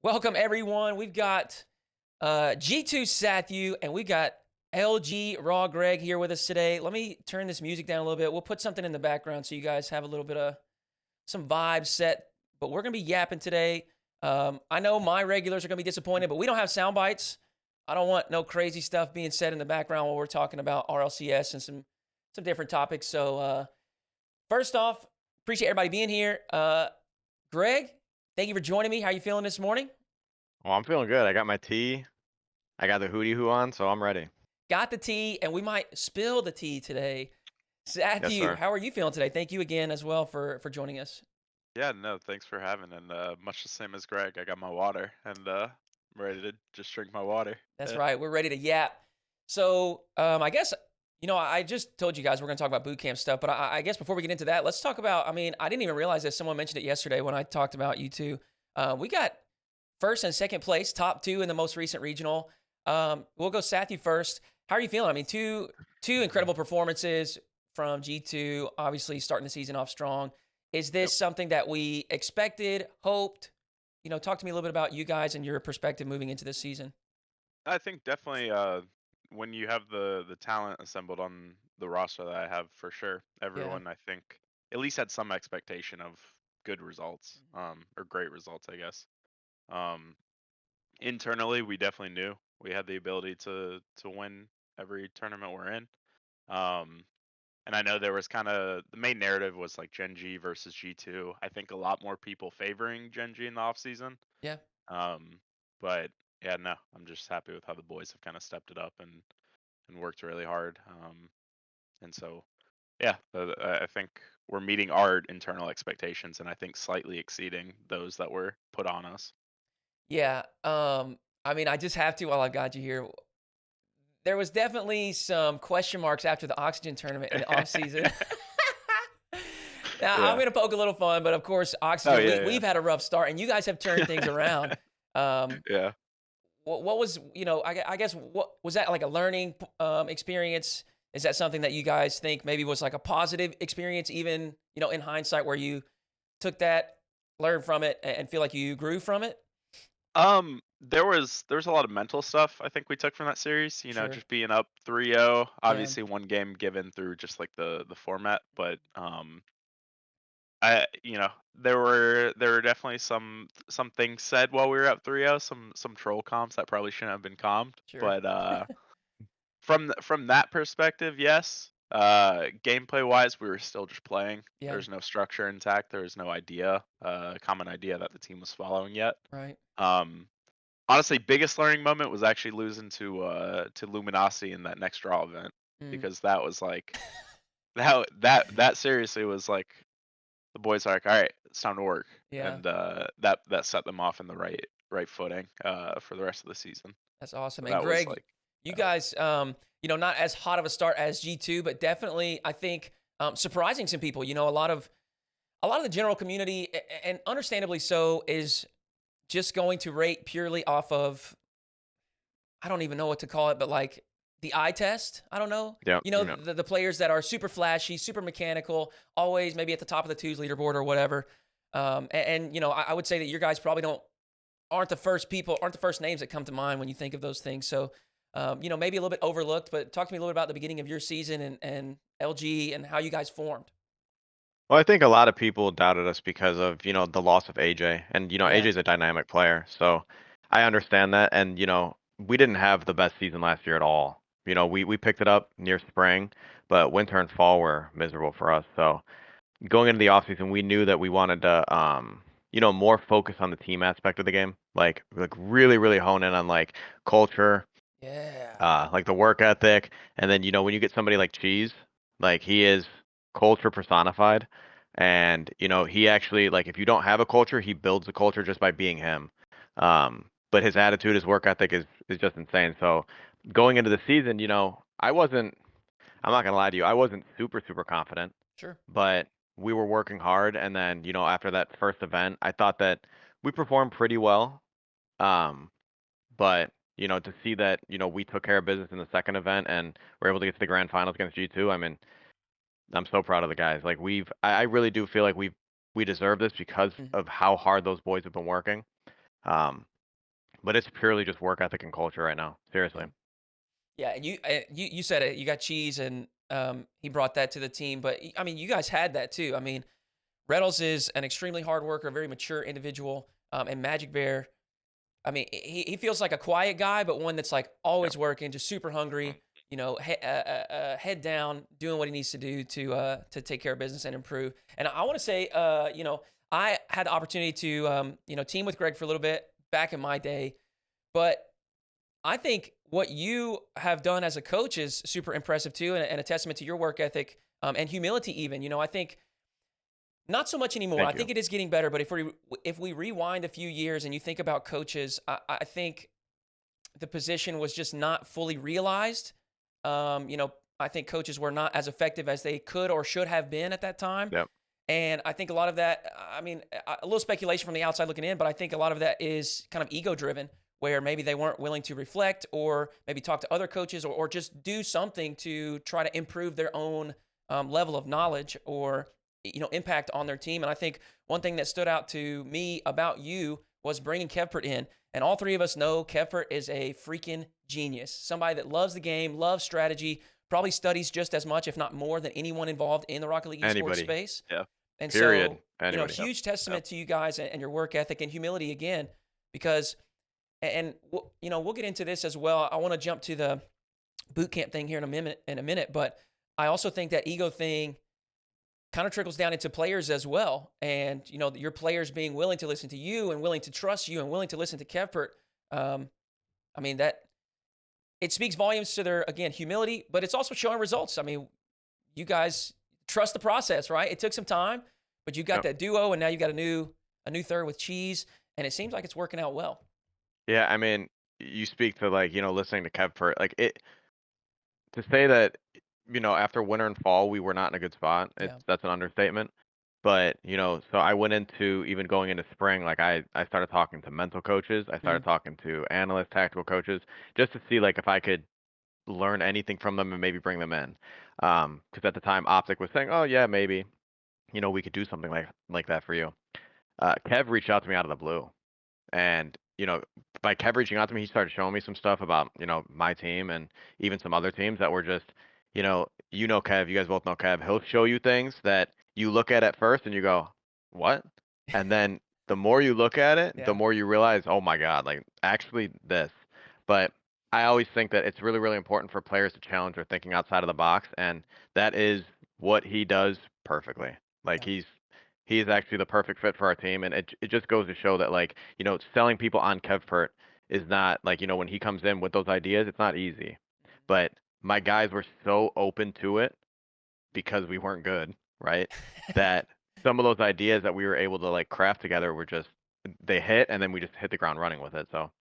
Welcome, everyone. We've got G2 Satthew and we got LG RawGreg here with us today. Let me turn this music down a little bit. We'll put something in the background so you guys have a little bit of some vibes set. But we're going to be yapping today. I know my regulars are going to be disappointed, but we don't have sound bites. I don't want no crazy stuff being said in the background while we're talking about RLCS and some different topics. So first off, appreciate everybody being here. Greg, thank you for joining me. How you feeling this morning? Well, I'm feeling good. I got my tea. I got the Hoodyhooo on, so I'm ready. Got the tea, and we might spill the tea today. Yes, Satthew, sir. how are you feeling today? Thank you again as well for joining us. Yeah, no, thanks for having, and much the same as Greg. I got my water, and I'm ready to just drink my water. That's Yeah. right. We're ready to yap. So I guess I just told you guys we're going to talk about boot camp stuff, but I guess before we get into that, let's talk about. I mean, I didn't even realize this. Someone mentioned it yesterday when I talked about you two. We got first and second place, top two in the most recent regional. We'll go Satthew first. How are you feeling? I mean, two incredible performances from G2. Obviously, starting the season off strong. Is Yep. this something that we expected, hoped? Talk to me a little bit about you guys and your perspective moving into this season. I think definitely when you have the talent assembled on the roster that I have for sure, Yeah, everyone I think at least had some expectation of good results, or great results, I guess. Um, Internally, we definitely knew we had the ability to win every tournament we're in. Um, And I know there was kind of the main narrative was like Gen G versus G2. I think a lot more people favoring Gen G in the offseason. yeah, Um, but yeah, no, I'm just happy with how the boys have kind of stepped it up and worked really hard. And so yeah, I think we're meeting our internal expectations, and I think slightly exceeding those that were put on us. yeah. I mean, I just have to while I've got you here. There was definitely some question marks after the Oxygen tournament in the offseason. Now, I'm Yeah. going to poke a little fun, but of course, Oh Oxygen, yeah, we've had a rough start, and you guys have turned things yeah. around. Um, Yeah. what was, I guess, what was that like a learning experience? Is that something that you guys think maybe was like a positive experience, even, in hindsight, where you took that, learned from it, and feel like you grew from it? There was a lot of mental stuff I think we took from that series. Sure. Just being up 3-0. Yeah. Obviously one game given through just like the format, but I there were definitely some things said while we were up 3-0, some troll comms that probably shouldn't have been calmed, Sure. but from that perspective, yes. Gameplay wise, we were still just playing. Yeah. There's no structure intact. There was no idea, common idea that the team was following yet. Right. Um, Honestly, biggest learning moment was actually losing to Luminosity in that next draw event, Mm. because that was like that seriously was like the boys are like, all right, it's time to work, Yeah. and that set them off in the right footing for the rest of the season. That's awesome. So And that was Greg, like, you yeah, guys, not as hot of a start as G2, but definitely, I think, surprising some people. A lot of the general community, and understandably so, is just going to rate purely off of, I don't even know what to call it, but like the eye test. I don't know. yeah, The players that are super flashy, super mechanical, always maybe at the top of the twos leaderboard or whatever. I would say that your guys probably don't aren't the first people, aren't the first names that come to mind when you think of those things. So, maybe a little bit overlooked, but talk to me a little bit about the beginning of your season and LG and how you guys formed. Well, I think a lot of people doubted us because of, the loss of AJ. And, Yeah. AJ's a dynamic player. So I understand that. And, we didn't have the best season last year at all. We picked it up near spring, but winter and fall were miserable for us. So going into the offseason, we knew that we wanted to, more focus on the team aspect of the game. Like really, really hone in on like culture, Yeah. like the work ethic. And then, when you get somebody like Cheese, like he is culture personified. And, he actually, like, if you don't have a culture, he builds a culture just by being him. But his attitude, his work ethic is just insane. So going into the season, I'm not going to lie to you, I wasn't super, super confident, Sure. but we were working hard. And then, after that first event, I thought that we performed pretty well. Um, but, to see that, we took care of business in the second event and we're able to get to the grand finals against G2, I mean, I'm so proud of the guys. Like I really do feel like we deserve this because Mhm. of how hard those boys have been working. But it's purely just work ethic and culture right now. Seriously. Yeah, and you said it. You got Cheese, and he brought that to the team. But I mean, you guys had that too. I mean, Reynolds is an extremely hard worker, a very mature individual, and Magic Bear. I mean, he feels like a quiet guy, but one that's like always working, just super hungry. You know, head down, doing what he needs to do to take care of business and improve. And I want to say, you know, I had the opportunity to you know, team with Greg for a little bit back in my day, but I think what you have done as a coach is super impressive too, and a testament to your work ethic and humility. Even, you know, I think not so much anymore. Thank I think you. it is getting better, but if we rewind a few years and you think about coaches, I think the position was just not fully realized. You know, I think coaches were not as effective as they could or should have been at that time. Yep. And I think a lot of that, I mean, a little speculation from the outside looking in, but I think a lot of that is kind of ego driven, where maybe they weren't willing to reflect or maybe talk to other coaches or just do something to try to improve their own level of knowledge or, you know, impact on their team. And I think one thing that stood out to me about you was bringing Kevpert in. And all three of us know Kevpert is a freaking genius, somebody that loves the game, loves strategy, probably studies just as much, if not more, than anyone involved in the Rocket League esports Anybody. space. Yeah. And Period. so, you know, Anybody. huge testament to you guys and your work ethic and humility again, because, and you know, we'll get into this as well. I want to jump to the boot camp thing here in a minute, but I also think that ego thing kind of trickles down into players as well. And, you know, your players being willing to listen to you and willing to trust you and willing to listen to Kevpert. I mean, that it speaks volumes to their, again, humility, but it's also showing results. I mean, you guys trust the process, right? It took some time, but you got that duo, and now you got a new third with Cheese, and it seems like it's working out well. Yeah, I mean, you speak to like, you know, listening to Kev like it to say that, you know, after winter and fall we were not in a good spot. Yeah. That's an understatement. But, you know, so I went into even going into spring, like I started talking to mental coaches, I started talking to analysts, tactical coaches, just to see like if I could learn anything from them and maybe bring them in. Because at the time Optic was saying, "Oh yeah, maybe, you know, we could do something like that for you." Kev reached out to me out of the blue. And, you know, by Kev reaching out to me, he started showing me some stuff about, you know, my team and even some other teams that were just, you know Kev, you guys both know Kev. He'll show you things that you look at first and you go, what? And then the more you look at it, the more you realize, oh my God, like actually this. But I always think that it's really, really important for players to challenge their thinking outside of the box. And that is what he does perfectly. Like he is actually the perfect fit for our team, and it just goes to show that like, you know, selling people on Kevpert is not like, you know, when he comes in with those ideas, it's not easy. But my guys were so open to it because we weren't good, right? That some of those ideas that we were able to like craft together were just they hit, and then we just hit the ground running with it. So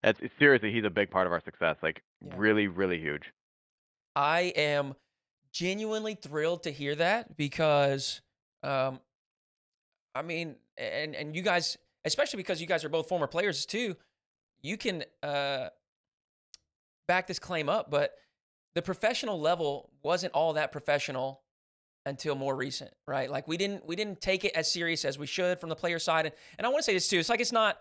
it's seriously, he's a big part of our success, like really, really huge. I am genuinely thrilled to hear that because I mean, and you guys, especially because you guys are both former players too, you can back this claim up, but the professional level wasn't all that professional until more recent, right? Like we didn't take it as serious as we should from the player side. And I want to say this too. It's like it's not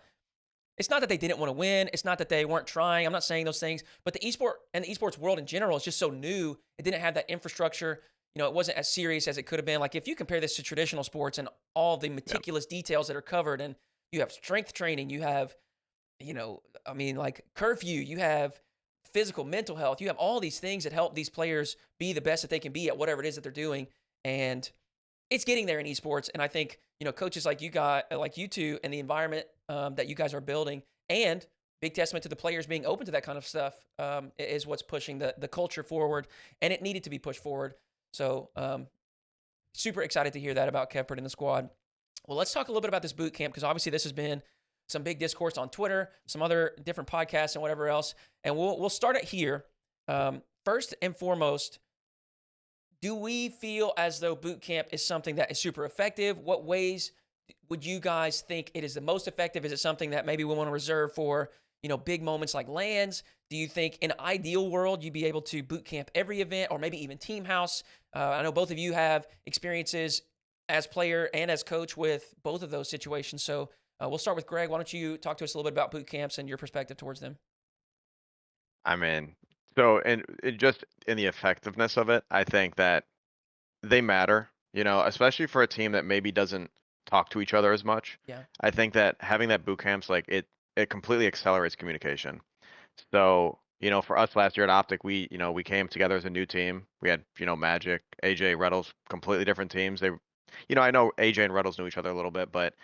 that they didn't want to win. It's not that they weren't trying. I'm not saying those things, but the esport and the esports world in general is just so new. It didn't have that infrastructure. You know, it wasn't as serious as it could have been. Like if you compare this to traditional sports and all the meticulous details that are covered, and you have strength training, you have, you know, I mean, like curfew, you have physical, mental health, you have all these things that help these players be the best that they can be at whatever it is that they're doing. And it's getting there in esports. And I think, you know, coaches like you two, and the environment that you guys are building, and big testament to the players being open to that kind of stuff is what's pushing the culture forward. And it needed to be pushed forward. So super excited to hear that about Kevpert in the squad. Well, let's talk a little bit about this boot camp, because obviously this has been some big discourse on Twitter, some other different podcasts and whatever else. And we'll start it here. First and foremost, do we feel as though boot camp is something that is super effective? What ways would you guys think it is the most effective? Is it something that maybe we want to reserve for, you know, big moments like LANs? Do you think in an ideal world you'd be able to boot camp every event, or maybe even team house? I know both of you have experiences as player and as coach with both of those situations. So We'll start with Greg. Why don't you talk to us a little bit about boot camps and your perspective towards them? I mean, so and just in the effectiveness of it, I think that they matter, especially for a team that maybe doesn't talk to each other as much. Yeah. I think that having that boot camps, like it completely accelerates communication. So, for us last year at Optic, we came together as a new team. We had, Magic, AJ, Reddles, completely different teams. I know AJ and Reddles knew each other a little bit, but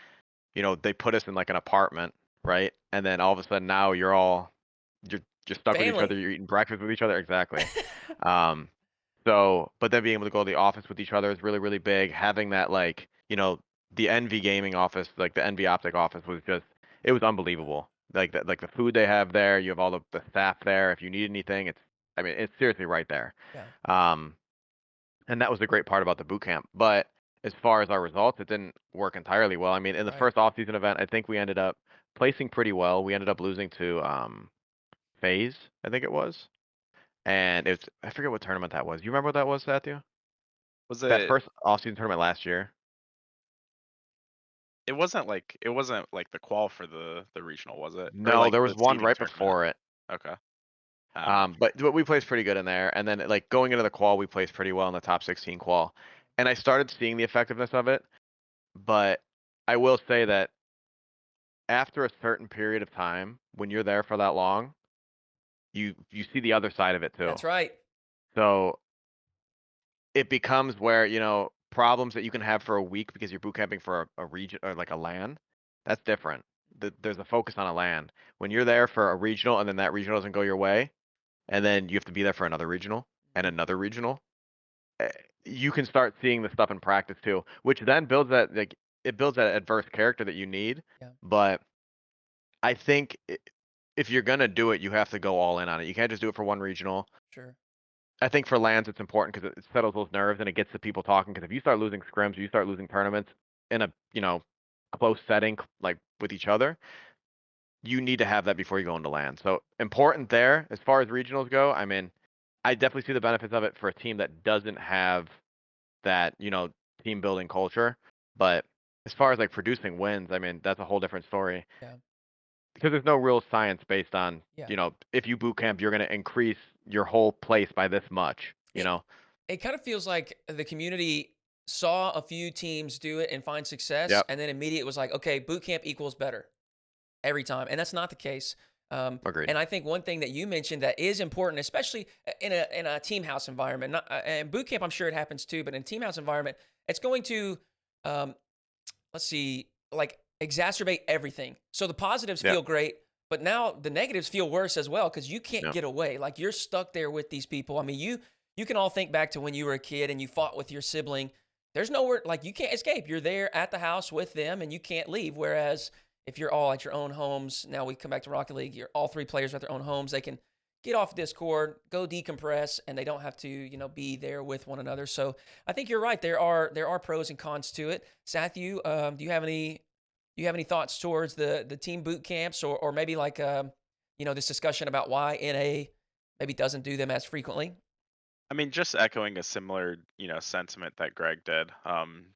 they put us in like an apartment, right? And then all of a sudden now you're stuck with each other. Family. You're eating breakfast with each other, exactly. Um, so, but then being able to go to the office with each other is really, really big. Having that, like, the Envy Gaming office, like the Envy Optic office, it was unbelievable. Like the food they have there, you have all the staff there. If you need anything, I mean, it's seriously right there. Yeah. Um, and that was the great part about the boot camp. But as far as our results, it didn't work entirely well. I mean, in the Right. first off-season event, I think we ended up placing pretty well. We ended up losing to FaZe, I think it was. And I forget what tournament that was. You remember what that was, Satthew? Was That it? first off-season tournament last year? It wasn't like the qual for the regional, was it? Or No, like there the was one seeding right tournament? before it. Okay. I'm not sure. But we placed pretty good in there. And then like going into the qual, we placed pretty well in the top 16 qual. And I started seeing the effectiveness of it. But I will say that after a certain period of time, when you're there for that long, you see the other side of it too. That's right. So it becomes where, problems that you can have for a week because you're boot camping for a region or like a LAN, that's different. There's a focus on a LAN. When you're there for a regional and then that regional doesn't go your way, and then you have to be there for another regional and another regional, eh, you can start seeing the stuff in practice too, which then builds it builds that adverse character that you need. Yeah. But I think if you're gonna do it, you have to go all in on it. You can't just do it for one regional. Sure. I think for lands, it's important because it settles those nerves and it gets the people talking. Because if you start losing scrims, or you start losing tournaments in a close setting like with each other, you need to have that before you go into land. So important there as far as regionals go. I mean, I definitely see the benefits of it for a team that doesn't have that team building culture. But as far as like producing wins, I mean, that's a whole different story. Yeah. Because there's no real science based on Yeah. if you boot camp, you're going to increase your whole place by this much. It it kind of feels like the community saw a few teams do it and find success, Yep. and then immediately it was like, okay, boot camp equals better every time, and that's not the case. Agreed. And I think one thing that you mentioned that is important, especially in a team house environment, not, and boot camp, I'm sure it happens too, but in team house environment, it's going to, um, let's see, like exacerbate everything. So the positives Yep. feel great, but now the negatives feel worse as well because you can't Yep. get away. Like you're stuck there with these people. I mean, you can all think back to when you were a kid and you fought with your sibling. There's nowhere like you can't escape. You're there at the house with them and you can't leave. Whereas if you're all at your own homes, now we come back to Rocket League, you're all three players are at their own homes. They can get off Discord, go decompress, and they don't have to, be there with one another. So I think you're right. There are pros and cons to it. Satthew, do you have any thoughts towards the team boot camps or maybe like this discussion about why NA maybe doesn't do them as frequently? I mean, just echoing a similar, sentiment that Greg did,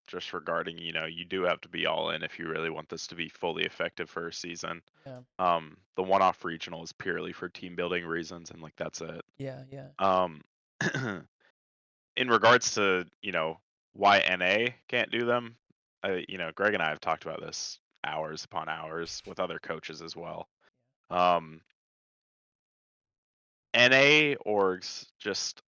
just regarding, you do have to be all in if you really want this to be fully effective for a season. Yeah. The one-off regional is purely for team building reasons, and like that's it. Yeah, yeah. Um, in regards to, why NA can't do them, Greg and I have talked about this hours upon hours with other coaches as well. Um, NA orgs just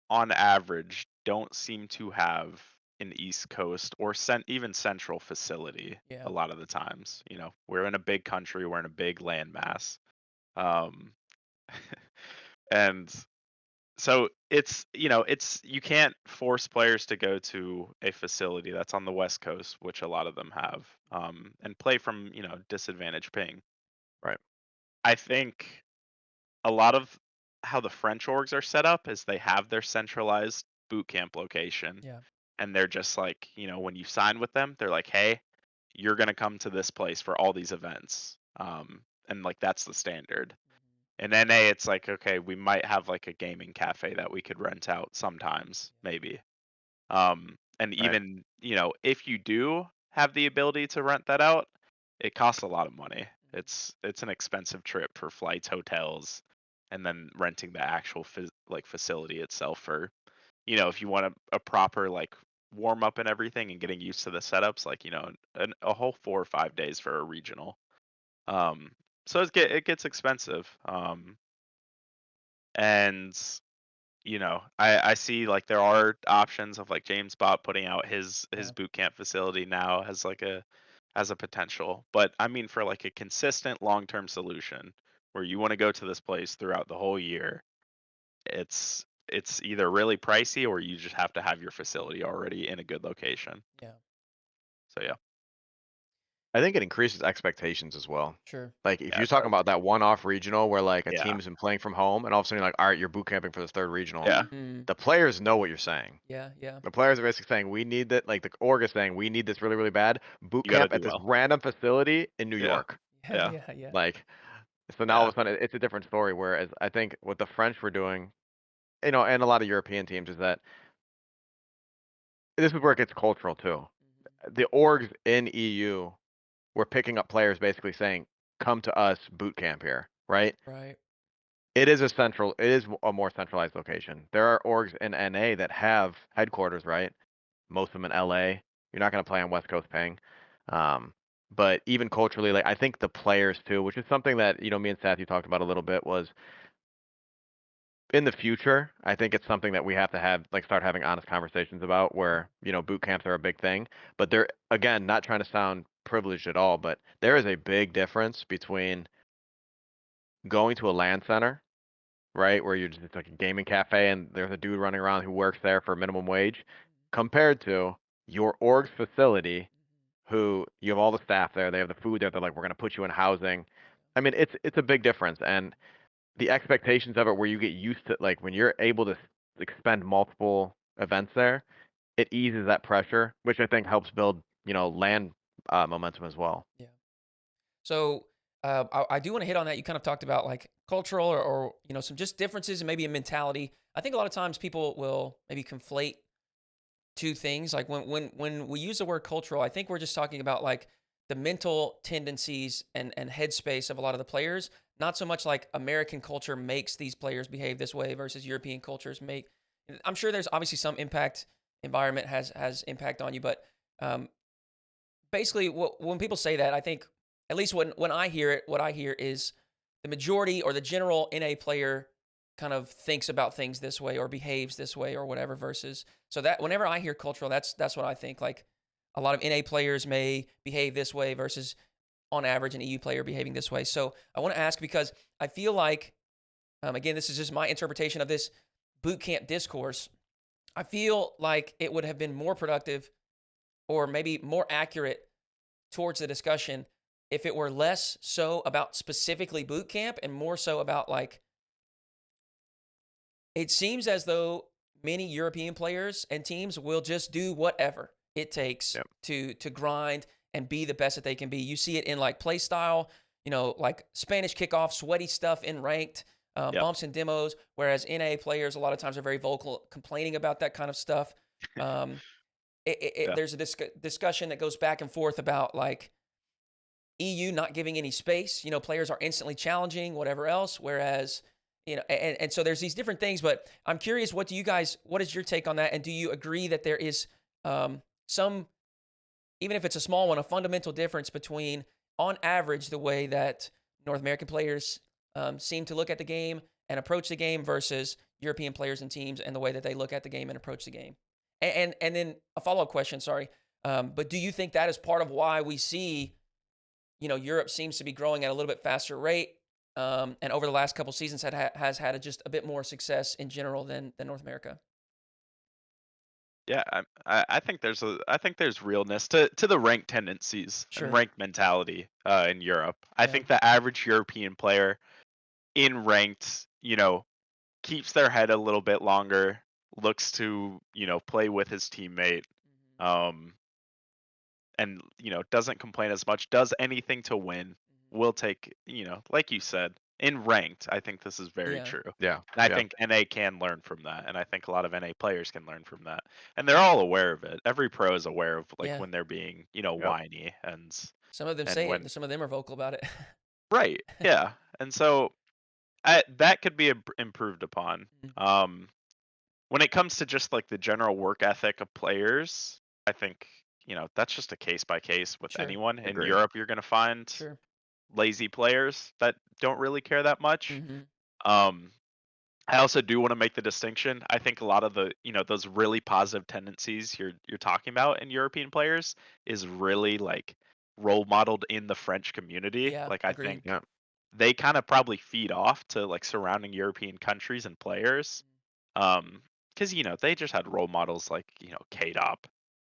on average don't seem to have an East Coast or even central facility Yeah. a lot of the times. We're in a big country, we're in a big landmass. Um, and so it's you can't force players to go to a facility that's on the West Coast, which a lot of them have, and play from, disadvantaged ping. Right. I think a lot of how the French orgs are set up is they have their centralized boot camp location, Yeah. and they're just like, when you sign with them, they're like, hey, you're gonna come to this place for all these events, and like that's the standard. In NA, it's like, okay, we might have like a gaming cafe that we could rent out sometimes, maybe. And Right. even, if you do have the ability to rent that out, it costs a lot of money. It's an expensive trip for flights, hotels, and then renting the actual facility itself for, if you want a proper like warm up and everything and getting used to the setups, like a whole 4 or 5 days for a regional. So it gets expensive. And I see like there are options of like James Bott putting out his Yeah. boot camp facility now as a potential. But I mean, for like a consistent long term solution where you want to go to this place throughout the whole year, it's either really pricey or you just have to have your facility already in a good location. Yeah. So yeah, I think it increases expectations as well. Sure. Like if yeah, you're it talking does. about that one-off regional where like a Yeah, team's been playing from home and all of a sudden you're like, all right, you're boot camping for this third regional. yeah, Mm. The players know what you're saying. Yeah. Yeah. The players are basically saying we need that. Like the org is saying we need this really, really bad. Boot you got to camp do at this well. random facility in New Yeah, York. Yeah. yeah, Yeah. Yeah. Like so now all yeah, of a sudden it's a different story. Whereas I think what the French were doing, and a lot of European teams is that this is where it gets cultural too. The orgs in EU were picking up players basically saying, "Come to us, boot camp here." Right? Right. It is a more centralized location. There are orgs in NA that have headquarters, right? Most of them in LA. You're not going to play on West Coast ping. Um, but even culturally, like I think the players too, which is something that me and Satthew talked about a little bit, was in the future. I think it's something that we have to start having honest conversations about, where boot camps are a big thing. But they're again not trying to sound privileged at all, but there is a big difference between going to a LAN center, right, where it's like a gaming cafe and there's a dude running around who works there for minimum wage, compared to your org's facility, who you have all the staff there, they have the food there, they're like, we're gonna put you in housing. I mean, it's a big difference, and the expectations of it, where you get used to, like when you're able to expend multiple events there, it eases that pressure, which I think helps build land momentum as well. Yeah. So I do want to hit on that. You kind of talked about like cultural or some just differences and maybe a mentality. I think a lot of times people will maybe conflate two things. Like when we use the word cultural, I think we're just talking about like the mental tendencies and headspace of a lot of the players. Not so much like American culture makes these players behave this way versus European cultures make. I'm sure there's obviously some impact. Environment has impact on you, but um, basically, when people say that, I think at least when I hear it, what I hear is the majority or the general NA player kind of thinks about things this way or behaves this way or whatever. Versus, so that whenever I hear cultural, that's what I think. Like a lot of NA players may behave this way versus on average an EU player behaving this way. So I want to ask because I feel like again, this is just my interpretation of this boot camp discourse. I feel like it would have been more productive or maybe more accurate towards the discussion if it were less so about specifically boot camp and more so about like it seems as though many European players and teams will just do whatever it takes Yep. to grind and be the best that they can be. You see it in like play style, like Spanish kickoff, sweaty stuff in ranked, yep, bumps and demos, whereas NA players a lot of times are very vocal complaining about that kind of stuff. Um, yeah, there's a discussion that goes back and forth about like EU not giving any space. Players are instantly challenging, whatever else. Whereas, and so there's these different things. But I'm curious, what is your take on that? And do you agree that there is some, even if it's a small one, a fundamental difference between, on average, the way that North American players seem to look at the game and approach the game versus European players and teams and the way that they look at the game and approach the game? And then a follow-up question, sorry. But do you think that is part of why we see Europe seems to be growing at a little bit faster rate, and over the last couple seasons has had just a bit more success in general than North America? yeah. I think there's realness to the ranked tendencies and Sure. ranked mentality in Europe. I Yeah. think the average European player in ranked, keeps their head a little bit longer, looks to play with his teammate, um, and doesn't complain as much, does anything to win, will take, like you said, in ranked. I think this is very Yeah. true. Yeah. And I Yeah. think NA can learn from that, and I think a lot of NA players can learn from that, and they're all aware of it. Every pro is aware of like Yeah. when they're being Yep. whiny, and Some of them And say when it. Some of them are vocal about it. right, yeah, and so that could be improved upon. Mhm. When it comes to just like the general work ethic of players, I think that's just a case by case with Sure. anyone. In Agree. Europe, you're going to find Sure. lazy players that don't really care that much. Hmm. Um, I also do want to make the distinction. I think a lot of the those really positive tendencies you're talking about in European players is really like role modeled in the French community. Yeah. Like I Agreed. think they kind of probably feed off to like surrounding European countries and players. Because they just had role models like K-Dop.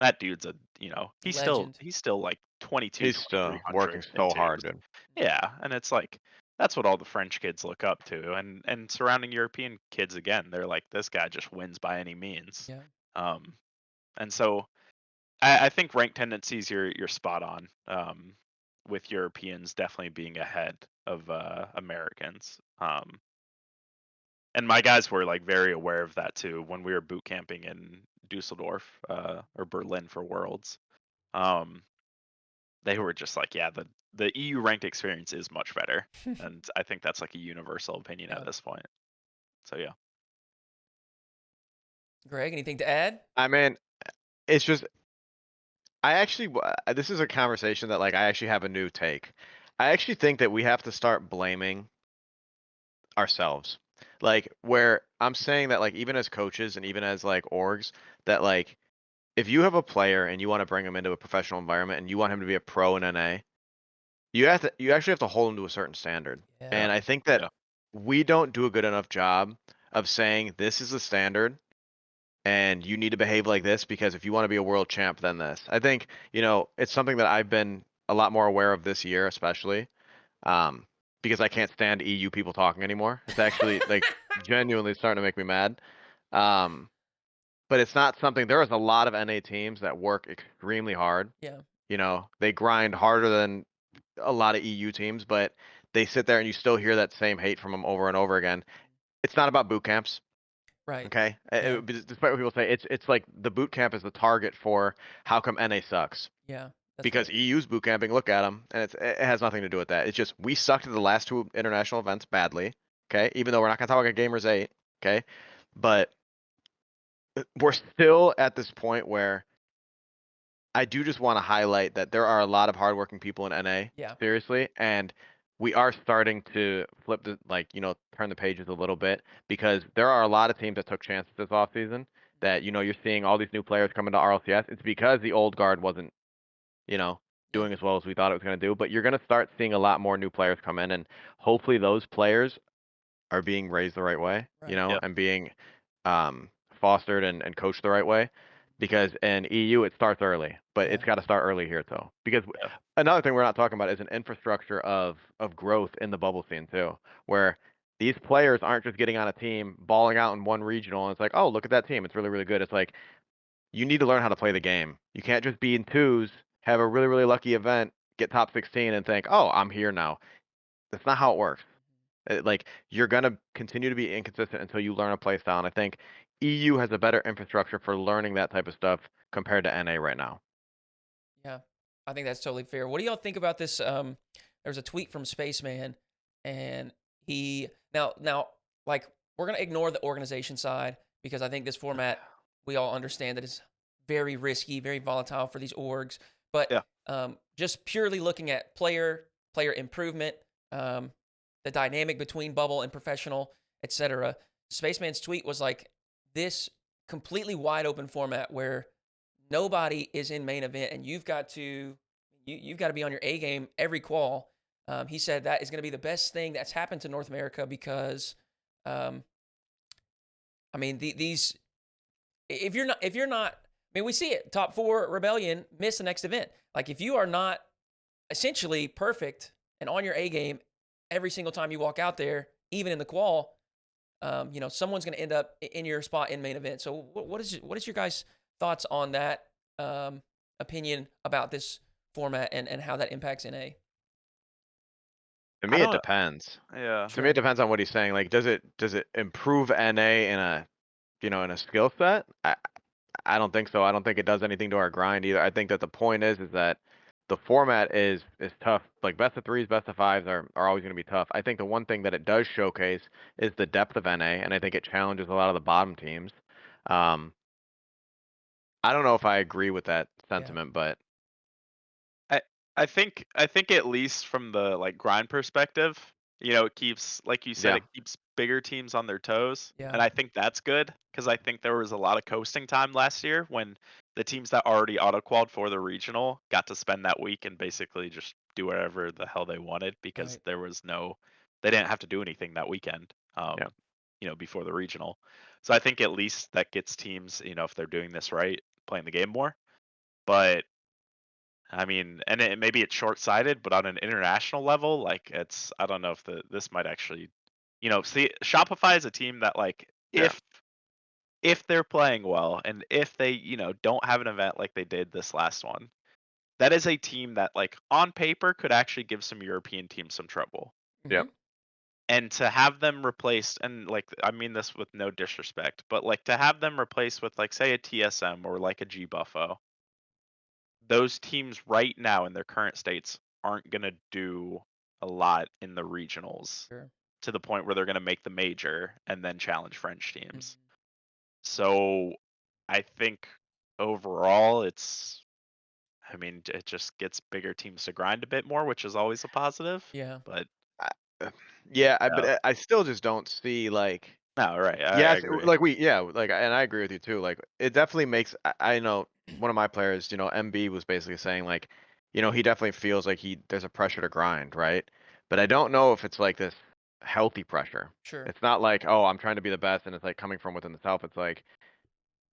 That dude's he's still Legend. like 22, He's still 2300 working in so hard, twos. dude. Yeah, and it's like that's what all the French kids look up to, and surrounding European kids again, they're like, this guy just wins by any means. Yeah. Um, and so I think rank tendencies, you're spot on. With Europeans definitely being ahead of Americans. And my guys were like very aware of that too when we were boot camping in Dusseldorf or Berlin for Worlds. Um, they were just like, yeah, the EU ranked experience is much better, and I think that's like a universal opinion Yeah. at this point. So yeah, Greg, anything to add? I mean, it's just I actually this is a conversation that like I actually have a new take. I actually think that we have to start blaming ourselves. Like where I'm saying that like even as coaches and even as like orgs that like if you have a player and you want to bring him into a professional environment and you want him to be a pro in NA, you actually have to hold him to a certain standard. Yeah. And I think that we don't do a good enough job of saying this is the standard and you need to behave like this because if you want to be a world champ, then this. I think, it's something that I've been a lot more aware of this year, especially, because I can't stand EU people talking anymore. It's actually like genuinely starting to make me mad. Um, but it's not something. There is a lot of NA teams that work extremely hard. Yeah. They grind harder than a lot of EU teams, but they sit there and you still hear that same hate from them over and over again. It's not about boot camps. Right. Okay, Yeah. despite what people say, it's like the boot camp is the target for how come NA sucks Yeah. That's because right. EU's boot camping. Look at them, and it has nothing to do with that. It's just we sucked at the last two international events badly. Okay, even though we're not gonna talk about Gamers 8. Okay, but we're still at this point where I do just want to highlight that there are a lot of hardworking people in NA. Yeah. Seriously, and we are starting to flip the turn the pages a little bit because there are a lot of teams that took chances this offseason that you're seeing all these new players coming to RLCS. It's because the old guard wasn't, you know, Yeah. doing as well as we thought it was going to do, but you're going to start seeing a lot more new players come in and hopefully those players are being raised the right way, Right. Yeah. and being fostered and coached the right way. Because in EU it starts early, but Yeah. it's got to start early here too. Because Yeah. another thing we're not talking about is an infrastructure of growth in the bubble scene too, where these players aren't just getting on a team, balling out in one regional, and it's like, oh, look at that team, it's really really good. It's like you need to learn how to play the game. You can't just be in twos, have a really really lucky event, get top 16, and think, oh, I'm here now. That's not how it works. Like you're gonna continue to be inconsistent until you learn a play style. And I think EU has a better infrastructure for learning that type of stuff compared to NA right now. Yeah. I think that's totally fair. What do y'all think about this? There's a tweet from Spaceman, and he now like we're gonna ignore the organization side because I think this format we all understand that it's very risky, very volatile for these orgs. But Yeah. just purely looking at player improvement, the dynamic between bubble and professional, etc. Spaceman's tweet was like this completely wide open format where nobody is in main event and you've got to be on your A game every qual. He said that is going to be the best thing that's happened to North America because, I mean, these if you're not, I mean, we see it. Top 4 Rebellion miss the next event. Like if you are not essentially perfect and on your A game every single time you walk out there, even in the qual, someone's going to end up in your spot in main event. So what is your guys' thoughts on that opinion about this format and how that impacts NA? To I me, it don't. depends. Yeah. To me, it depends on what he's saying. Like, does it improve NA in a in a skill set? I don't think so. I don't think it does anything to our grind either. I think that the point is that the format is tough. Like best of threes, best of fives are always going to be tough. I think the one thing that it does showcase is the depth of NA, and I think it challenges a lot of the bottom teams. I don't know if I agree with that sentiment, but I think at least from the like grind perspective, it keeps, like you said, yeah, it keeps bigger teams on their toes. Yeah. And I think that's good because I think there was a lot of coasting time last year when the teams that already auto-qualified for the regional got to spend that week and basically just do whatever the hell they wanted because Right. they didn't have to do anything that weekend, yeah, before the regional. So I think at least that gets teams, if they're doing this right, playing the game more. But I mean, and maybe it's short-sighted, but on an international level, like I don't know if this might actually, see, Shopify is a team that like yeah, if they're playing well and if they, don't have an event like they did this last one, that is a team that like on paper could actually give some European teams some trouble. yeah. Mhm. And to have them replaced, and like I mean this with no disrespect, but like to have them replaced with like say a TSM or like a G Buffo, those teams right now in their current states aren't going to do a lot in the regionals Sure. to the point where they're going to make the major and then challenge French teams. Mhm. So I think overall I mean, it just gets bigger teams to grind a bit more, which is always a positive. Yeah. But I, yeah, but no, I still just don't see like. no, right. I Yes, agree. like like, and I agree with you too. Like, it definitely makes. I know one of my players, MB was basically saying like, he definitely feels like there's a pressure to grind, right? But I don't know if it's like this healthy pressure. Sure. It's not like, oh, I'm trying to be the best, and it's like coming from within the self. It's like,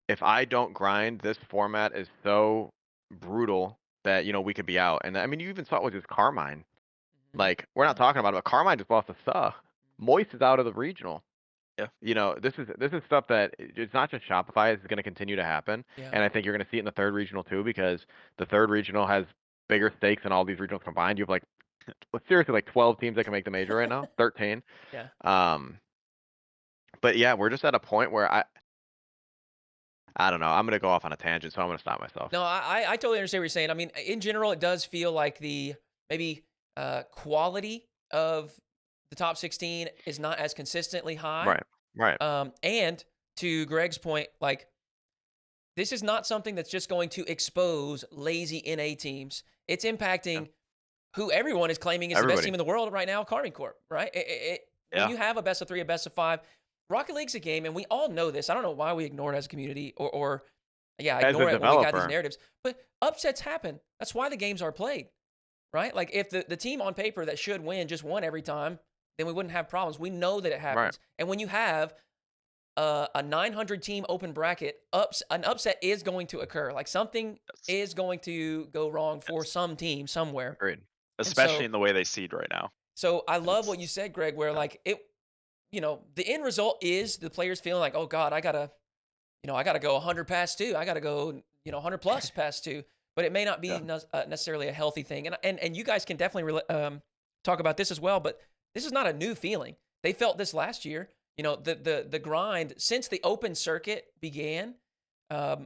if I don't grind, this format is so brutal that we could be out. And I mean, you even saw it with his Carmine. Mhm. Like, we're not Yeah. talking about it, but Carmine just lost to Suh. Moist is out of the regional. Yeah. This is stuff that it's not just Shopify. It's going to continue to happen, Yeah. and I think you're going to see it in the third regional too, because the third regional has bigger stakes than all these regionals combined. You have like, seriously, like 12 teams that can make the major right now, 13. Yeah. Um, but yeah, we're just at a point where I don't know. I'm going to go off on a tangent, so I'm going to stop myself. No, I totally understand what you're saying. I mean, in general, it does feel like the maybe quality of the top 16 is not as consistently high. Right, right, And to Greg's point, like this is not something that's just going to expose lazy NA teams. It's yeah. impacting who everyone is claiming is the best Everybody. team in the world right now, Carmine Corp, right? When Yeah. you have a best of 3, a best of 5, Rocket League's a game, and we all know this. I don't know why we ignore it as a community or As a ignore it when we got these developer, narratives. But upsets happen. That's why the games are played, right? Like if the team on paper that should win just won every time, then we wouldn't have problems. We know that it right? happens. And when you have a 900 team open bracket, an upset is going to occur. Like something Yes. is going to go wrong for Yes. some team somewhere. Agreed. And Especially in the way they seed right now. so I love what It's you said, Greg, where Yeah. like the end result is the players feeling like, oh God, I gotta go 100 past 2. I gotta go, 100 plus past 2. But it may not be yeah. necessarily a healthy thing. And you guys can definitely talk about this as well. But this is not a new feeling. They felt this last year. The grind since the open circuit began. I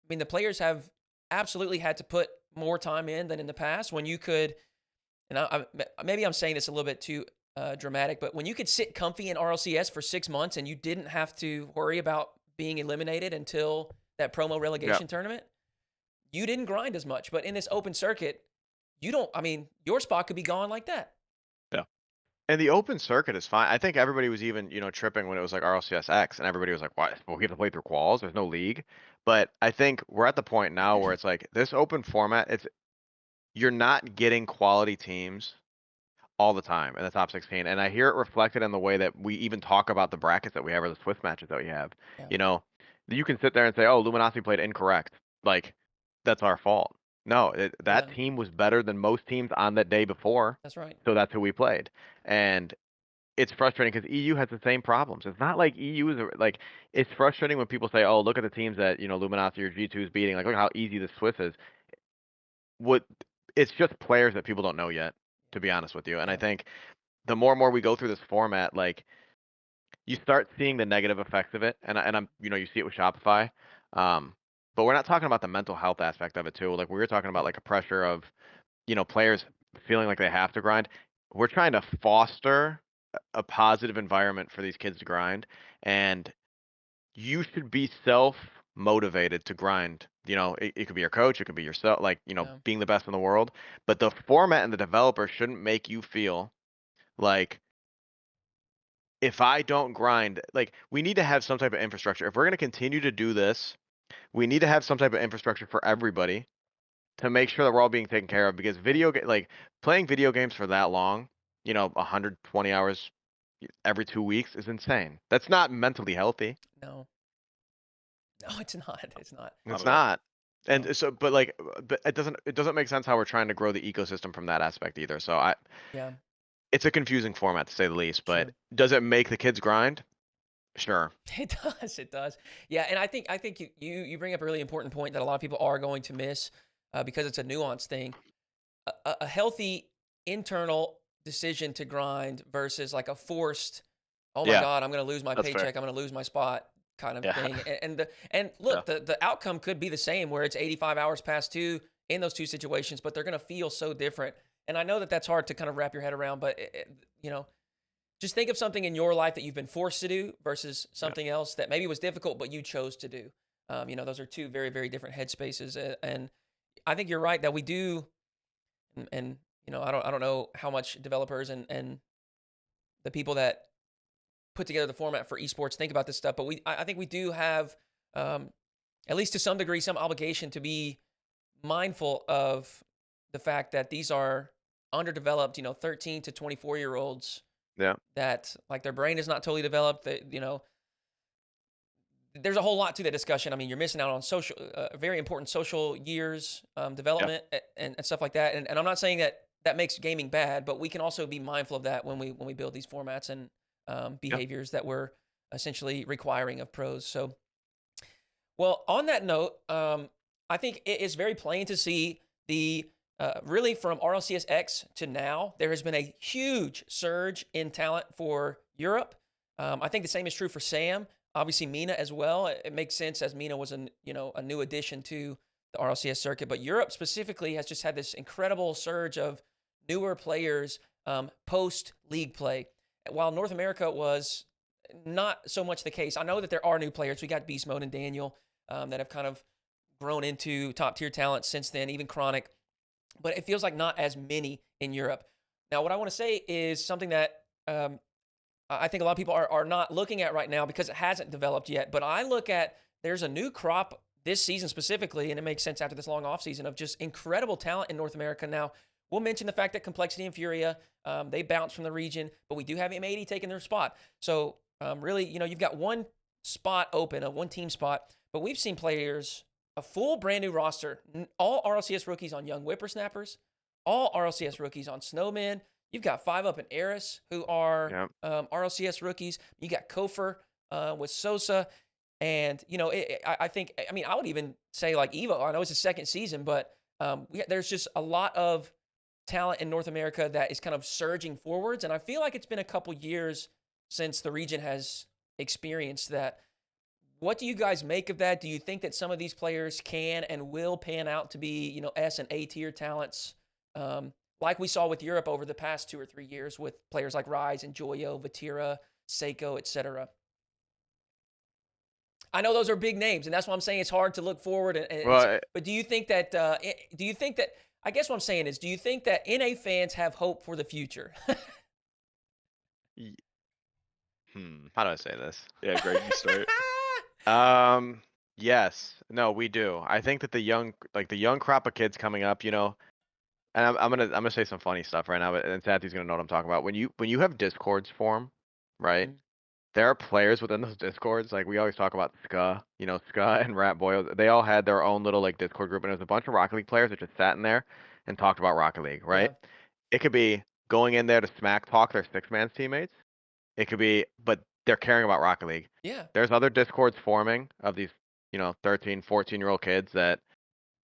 mean, the players have absolutely had to put more time in than in the past when you could. And maybe I'm saying this a little bit too dramatic, but when you could sit comfy in RLCS for 6 months and you didn't have to worry about being eliminated until that promo Yeah. relegation tournament, you didn't grind as much. But in this open circuit, you don't. I mean, your spot could be gone like that. Yeah. And the open circuit is fine. I think everybody was even, tripping when it was like RLCS X, and everybody was like, "What? Well, we have to play through quals. There's no league." But I think we're at the point now where it's like this open format. You're not getting quality teams all the time in the top 16, and I hear it reflected in the way that we even talk about the brackets that we have or the Swift matches that we have. Yeah. You can sit there and say, "Oh, Luminosity played incorrect." Like, that's our fault. No, that Yeah. team was better than most teams on that day before, That's right. so that's who we played. And it's frustrating because EU has the same problems. It's not like EU is like, it's frustrating when people say, "Oh, look at the teams that Luminosity or G2 is beating. Like, look how easy the Swiss is." What It's just players that people don't know yet, to be honest with you. And I Yeah. think the more and more we go through this format, like, you start seeing the negative effects of it, and I'm you see it with Shopify. But we're not talking about the mental health aspect of it too. Like, we were talking about Yeah. like a pressure of players feeling like they have to grind. We're trying to foster a positive environment for these kids to grind, and you should be self-motivated to grind. It could be your coach, it could be yourself, like, Yeah. being the best in the world. But the format and the developer shouldn't make you feel like, if I don't grind, like, we need to have some type of infrastructure. If we're going to continue to do this, we need to have some type of infrastructure for everybody to make sure that we're all being taken care of. Because like playing video games for that long, 120 hours every 2 weeks is insane. That's not mentally healthy. No. No, it's not. It's not. Not It's at all. not. No. And so, but it doesn't make sense how we're trying to grow the ecosystem from that aspect either. So Yeah. it's a confusing format to say the least. But Sure. does it make the kids grind? Sure. It does. It does. Yeah, and I think you bring up a really important point that a lot of people are going to miss because it's a nuanced thing. A healthy internal decision to grind versus like a forced, oh my Yeah. God, I'm going to lose my That's fair. paycheck, I'm going to lose my spot kind of Yeah. thing. And look, the outcome could be the same where it's 85 hours past due in those two situations, but they're going to feel so different. And I know that that's hard to kind of wrap your head around, but just think of something in your life that you've been forced to do versus something else that maybe was difficult, but you chose to do. Those are two very, very different headspaces. And I think you're right that we do. And I don't know how much developers and the people that put together the format for esports think about this stuff, but I think we do have, at least to some degree, some obligation to be mindful of the fact that these are underdeveloped, 13 to 24-year-olds. Yeah. That like their brain is not totally developed. There's a whole lot to that discussion. I mean, you're missing out on very important social years, development and stuff like that. And I'm not saying that makes gaming bad, but we can also be mindful of that when we build these formats and behaviors that we're essentially requiring of pros. So, well, on that note, I think it is very plain to see really from RLCS X to now, there has been a huge surge in talent for Europe. I think the same is true for Sam. Obviously, Mina as well. It makes sense as Mina was a new addition to the RLCS circuit. But Europe specifically has just had this incredible surge of newer players post league play. While North America was not so much the case. I know that there are new players. We got Beast Mode and Daniel that have kind of grown into top tier talent since then, even Chronic. But it feels like not as many in Europe. Now, what I want to say is something that I think a lot of people are not looking at right now because it hasn't developed yet. But I look at there's a new crop this season specifically, and it makes sense after this long offseason of just incredible talent in North America. Now, we'll mention the fact that Complexity and Furia, they bounce from the region, but we do have M80 taking their spot. So really, you've got one spot open, a one team spot, but we've seen players, a full brand new roster, all RLCS rookies on Young Whippersnappers, all RLCS rookies on Snowmen. You've got 5 up in Eris who are RLCS rookies. You got Kofer with Sosa. And, I think, I would even say like Evo. I know it's his second season, but there's just a lot of talent in North America that is kind of surging forwards. And I feel like it's been a couple years since the region has experienced that. What do you guys make of that? Do you think that some of these players can and will pan out to be, S and A tier talents, like we saw with Europe over the past 2 or 3 years with players like Rise and Joyo, Vatira, Seiko, etc.? I know those are big names, and that's why I'm saying it's hard to look forward. But do you think that? I guess what I'm saying is, do you think that NA fans have hope for the future? How do I say this? Yeah, Greg, you start. Yes. No, we do. I think that the young crop of kids coming up, and I'm gonna say some funny stuff right now, and Sathy's gonna know what I'm talking about. When you have discords form, right? There are players within those discords, like we always talk about Ska, Ska and Ratboy. They all had their own little like Discord group, and there's a bunch of Rocket League players that just sat in there and talked about Rocket League, right? Yeah. It could be going in there to smack talk their 6-man teammates. It could be, but they're caring about Rocket League. Yeah. There's other discords forming of these, 13, 14-year-old kids that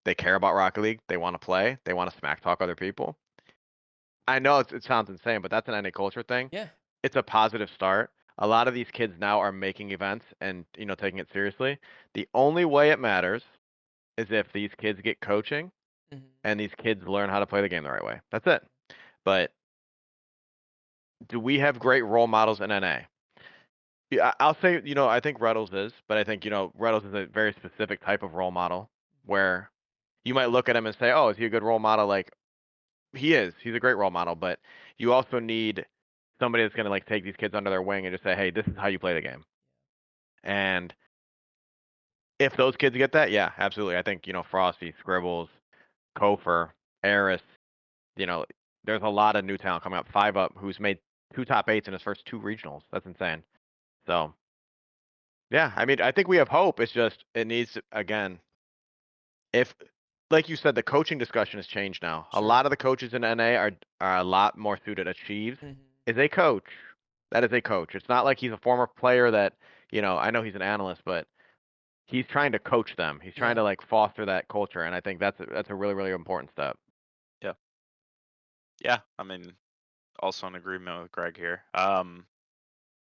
they care about Rocket League. They want to play. They want to smack talk other people. I know it sounds insane, but that's an NA culture thing. Yeah. It's a positive start. A lot of these kids now are making events and, taking it seriously. The only way it matters is if these kids get coaching and these kids learn how to play the game the right way. That's it. But do we have great role models in NA? Yeah, I'll say, I think Reynolds is, but I think, Reynolds is a very specific type of role model where you might look at him and say, oh, is he a good role model? Like, he is. He's a great role model, but you also need somebody that's going to like take these kids under their wing and just say, hey, this is how you play the game. And if those kids get that, yeah, absolutely. I think, Frosty, Scribbles, Kofer, Eris, there's a lot of new talent coming up. 5UP, who's made 2 top 8s in his first 2 regionals. That's insane. So, yeah, I mean, I think we have hope. It's just, it needs to, again, if, like you said, the coaching discussion has changed now. A Sure. lot of the coaches in NA are a lot more suited. Achieves is a coach. That is a coach. It's not like he's a former player that, I know he's an analyst, but he's trying to coach them. He's trying to like foster that culture, and I think that's a really, really important step. Yeah. Yeah. I mean, also in agreement with Greg here.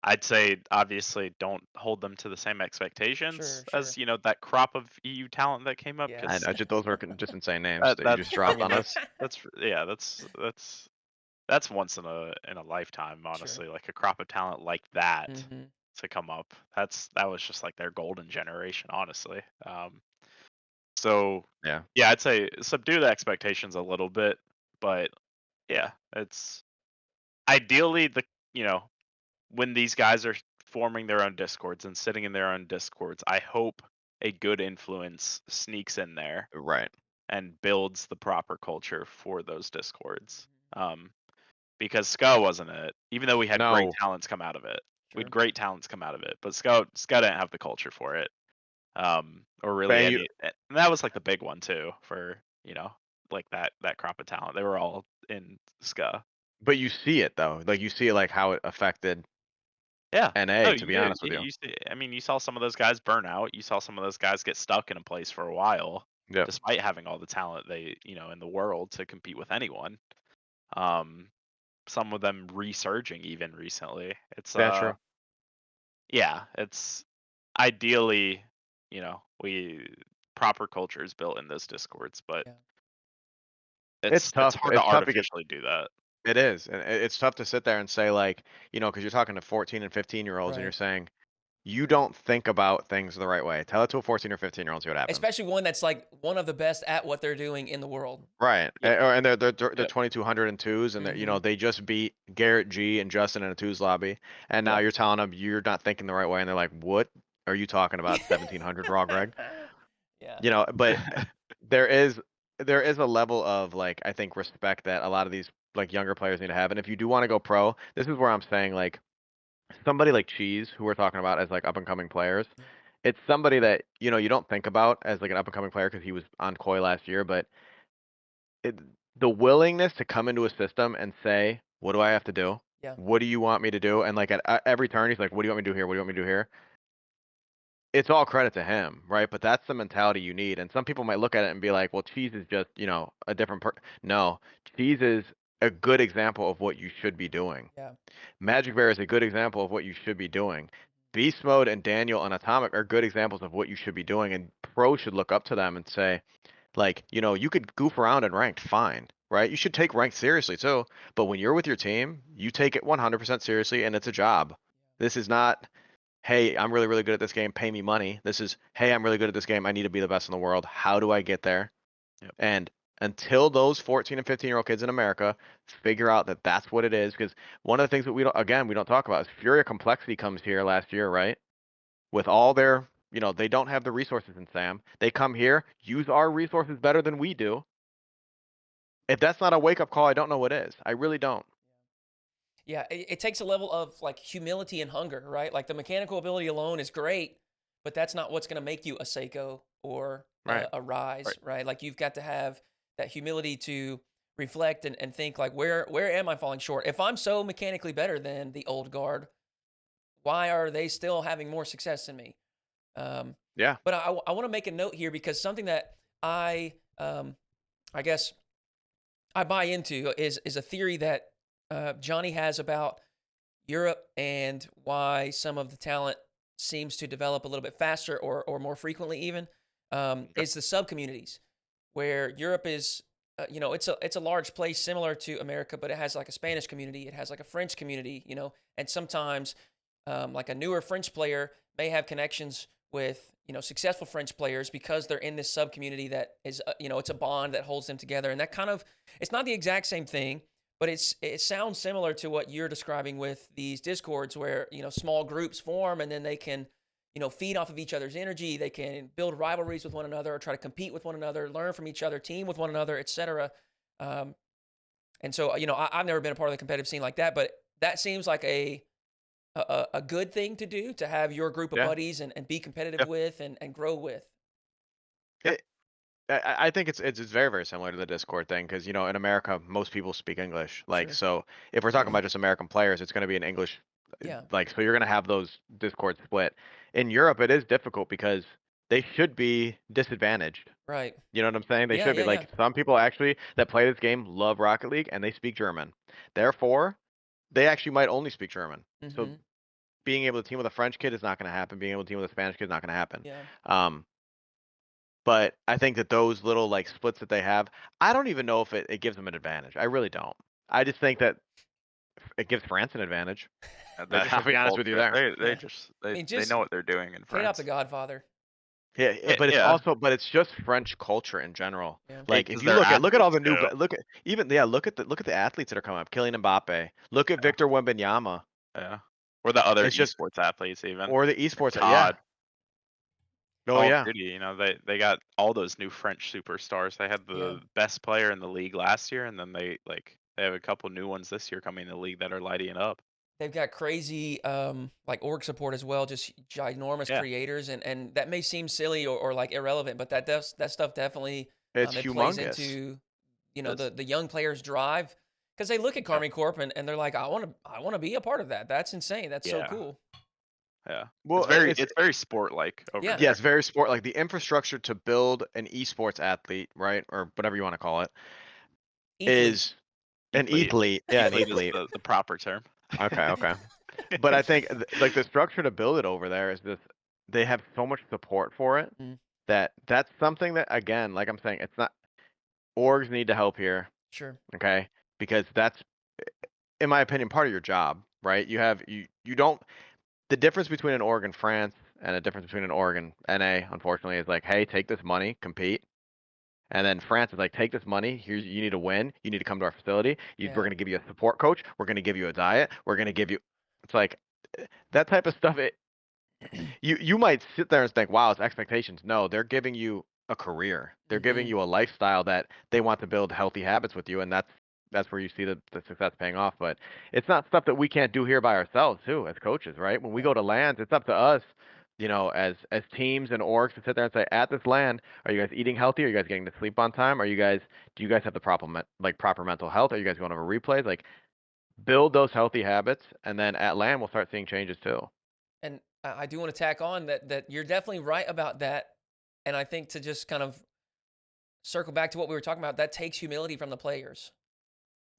I'd say obviously don't hold them to the same expectations as that crop of EU talent that came up. Yeah. And those are just insane names That, that you that's just dropped I mean, on us. that's once in a lifetime, honestly. Like a crop of talent like that to come up. That was just like their golden generation, honestly. So Yeah. I'd say subdue the expectations a little bit, but yeah, it's ideally when these guys are forming their own discords and sitting in their own discords, I hope a good influence sneaks in there Right. and builds the proper culture for those discords. Because SCA wasn't it, even though we had great No. talents come out of it. We Sure. had great talents come out of it, but SCA didn't have the culture for it. Or really Man, any, and that was like the big one too for, like that crop of talent. They were all in SCA. But you see it though. Like you see like how it affected Yeah. NA, No, to be you honest with you. see, I mean, you saw some of those guys burn out. You saw some of those guys get stuck in a place for a while, Yep. despite having all the talent they, in the world to compete with anyone. Some of them resurging even recently. It's Yeah, true. yeah, it's ideally, we proper culture is built in those discords, but It's it's tough. hard to It's tough because artificially do that. it is. And it's tough to sit there and say like, because you're talking to 14 and 15-year-olds and you're Right. saying you don't think about things the right way. Tell it to a 14 or 15-year-old, see what happens. Especially one that's like one of the best at what they're doing in the world. Right. Yep. And they're Yep. 2200 and twos, and they just beat Garrett G and Justin in a twos lobby, and now you're telling them you're not thinking the right way, and they're like, "What are you talking about? 1700 RawGreg?" Yeah. But there is a level of like I think respect that a lot of these like younger players need to have, and if you do want to go pro, this is where I'm saying like somebody like Cheese, who we're talking about as like up and coming players. It's somebody that you don't think about as like an up and coming player because he was on Koi last year, but the willingness to come into a system and say, "What do I have to do? Yeah. What do you want me to do?" And like at every turn, he's like, "What do you want me to do here? What do you want me to do here?" It's all credit to him, right? But that's the mentality you need. And some people might look at it and be like, "Well, Cheese is just a different No, Cheese is a good example of what you should be doing. Yeah. Magic Bear is a good example of what you should be doing. Beast Mode and Daniel and Atomic are good examples of what you should be doing, and pros should look up to them and say, like, you could goof around in ranked, fine, right? You should take ranked seriously too. But when you're with your team, you take it 100% seriously, and it's a job. This is not, hey, I'm really, really good at this game, pay me money. This is, hey, I'm really good at this game, I need to be the best in the world. How do I get there? Yep. And until those 14 and 15-year-old kids in America figure out that that's what it is, because one of the things that we don't talk about is Furia Complexity comes here last year, right? With all their, they don't have the resources in Sam. They come here, use our resources better than we do. If that's not a wake-up call, I don't know what is. I really don't. Yeah, it takes a level of like humility and hunger, right? Like the mechanical ability alone is great, but that's not what's going to make you a Seiko or a Rise, right? Like you've got to have that humility to reflect and think like, where am I falling short? If I'm so mechanically better than the old guard, why are they still having more success than me? Yeah. But I want to make a note here because something that I guess I buy into is a theory that Johnny has about Europe and why some of the talent seems to develop a little bit faster or more frequently even is the sub communities. where Europe is, it's a large place similar to America, but it has like a Spanish community, it has like a French community, and sometimes like a newer French player may have connections with successful French players because they're in this sub community that is it's a bond that holds them together, and that kind of, it's not the exact same thing, but it sounds similar to what you're describing with these discords where small groups form and then they can feed off of each other's energy. They can build rivalries with one another or try to compete with one another, learn from each other, team with one another, etc. And so I've never been a part of the competitive scene like that, but that seems like a good thing to do, to have your group of Yeah. buddies and be competitive Yeah. with and grow with. I think it's very, very similar to the Discord thing because in America most people speak English. Like Sure. so if we're talking about just American players, it's going to be an English. Yeah. Like so you're going to have those Discord split. In Europe, it is difficult because they should be disadvantaged. Right. You know what I'm saying? They Yeah, should be yeah, like some people actually that play this game love Rocket League and they speak German. Therefore, they actually might only speak German. So Mhm. being able to team with a French kid is not going to happen. Being able to team with a Spanish kid is not going to happen. Yeah. But I think that those little like splits that they have, I don't even know if it gives them an advantage. I really don't. I just think that it gives France an advantage. They just I'll have be the honest with you culture. there. They Yeah. just I they mean, they just know what they're doing in K-Dop France. the Godfather. Yeah, but it's Yeah. also but it's just French culture in general. Yeah. Like It's if you their look at all the athletes new too. look at even look at the athletes that are coming up. Kylian Mbappe. Look at Yeah. Victor Wembanyama. Yeah. Or the other It's just esports athletes even. or the Like esports. Yeah. COD, Oh Call of yeah. Duty, they got all those new French superstars. They had Yeah. the best player in the league last year, and then they have a couple new ones this year coming in the league that are lighting it up. They've got crazy like org support as well, just ginormous Yeah. creators, and that may seem silly or like irrelevant, but that stuff definitely It's it plays humongous. into It's the young players' drive, because they look at yeah. Carmi Corp and they're like, I want to be a part of that. That's insane. That's so Yeah. cool. Yeah. Well, It's very sport like over Yeah. yes, there. very sport like the infrastructure to build an esports athlete, right? Or whatever you want to call it, Ethlete. is an Ethlete. athlete. Yeah, an Ethlete is athlete. the proper term. Okay, okay. But I think like the structure to build it over there is just they have so much support for it Mm, that that's something that again, like I'm saying, it's not orgs need to help here, sure. okay? Because that's in my opinion part of your job, right? You don't the difference between an org in France and a difference between an org in NA, unfortunately, is like, hey, take this money, compete. And then France is like, take this money. Here's you need to win. You need to come to our facility. We're Yeah. going to give you a support coach. We're going to give you a diet. We're going to give you. It's like that type of stuff. You might sit there and think, wow, it's expectations. No, they're giving you a career. They're giving Mhm. you a lifestyle that they want to build healthy habits with you, and that's where you see the success paying off. But it's not stuff that we can't do here by ourselves too, as coaches, right? When we Yeah. go to lands, it's up to us, as teams and orgs to sit there and say, at this land, are you guys eating healthy? Are you guys getting to sleep on time? Do you guys have the proper mental health? Are you guys going over replays? Like build those healthy habits, and then at land we'll start seeing changes too. And I do want to tack on that you're definitely right about that. And I think to just kind of circle back to what we were talking about, that takes humility from the players,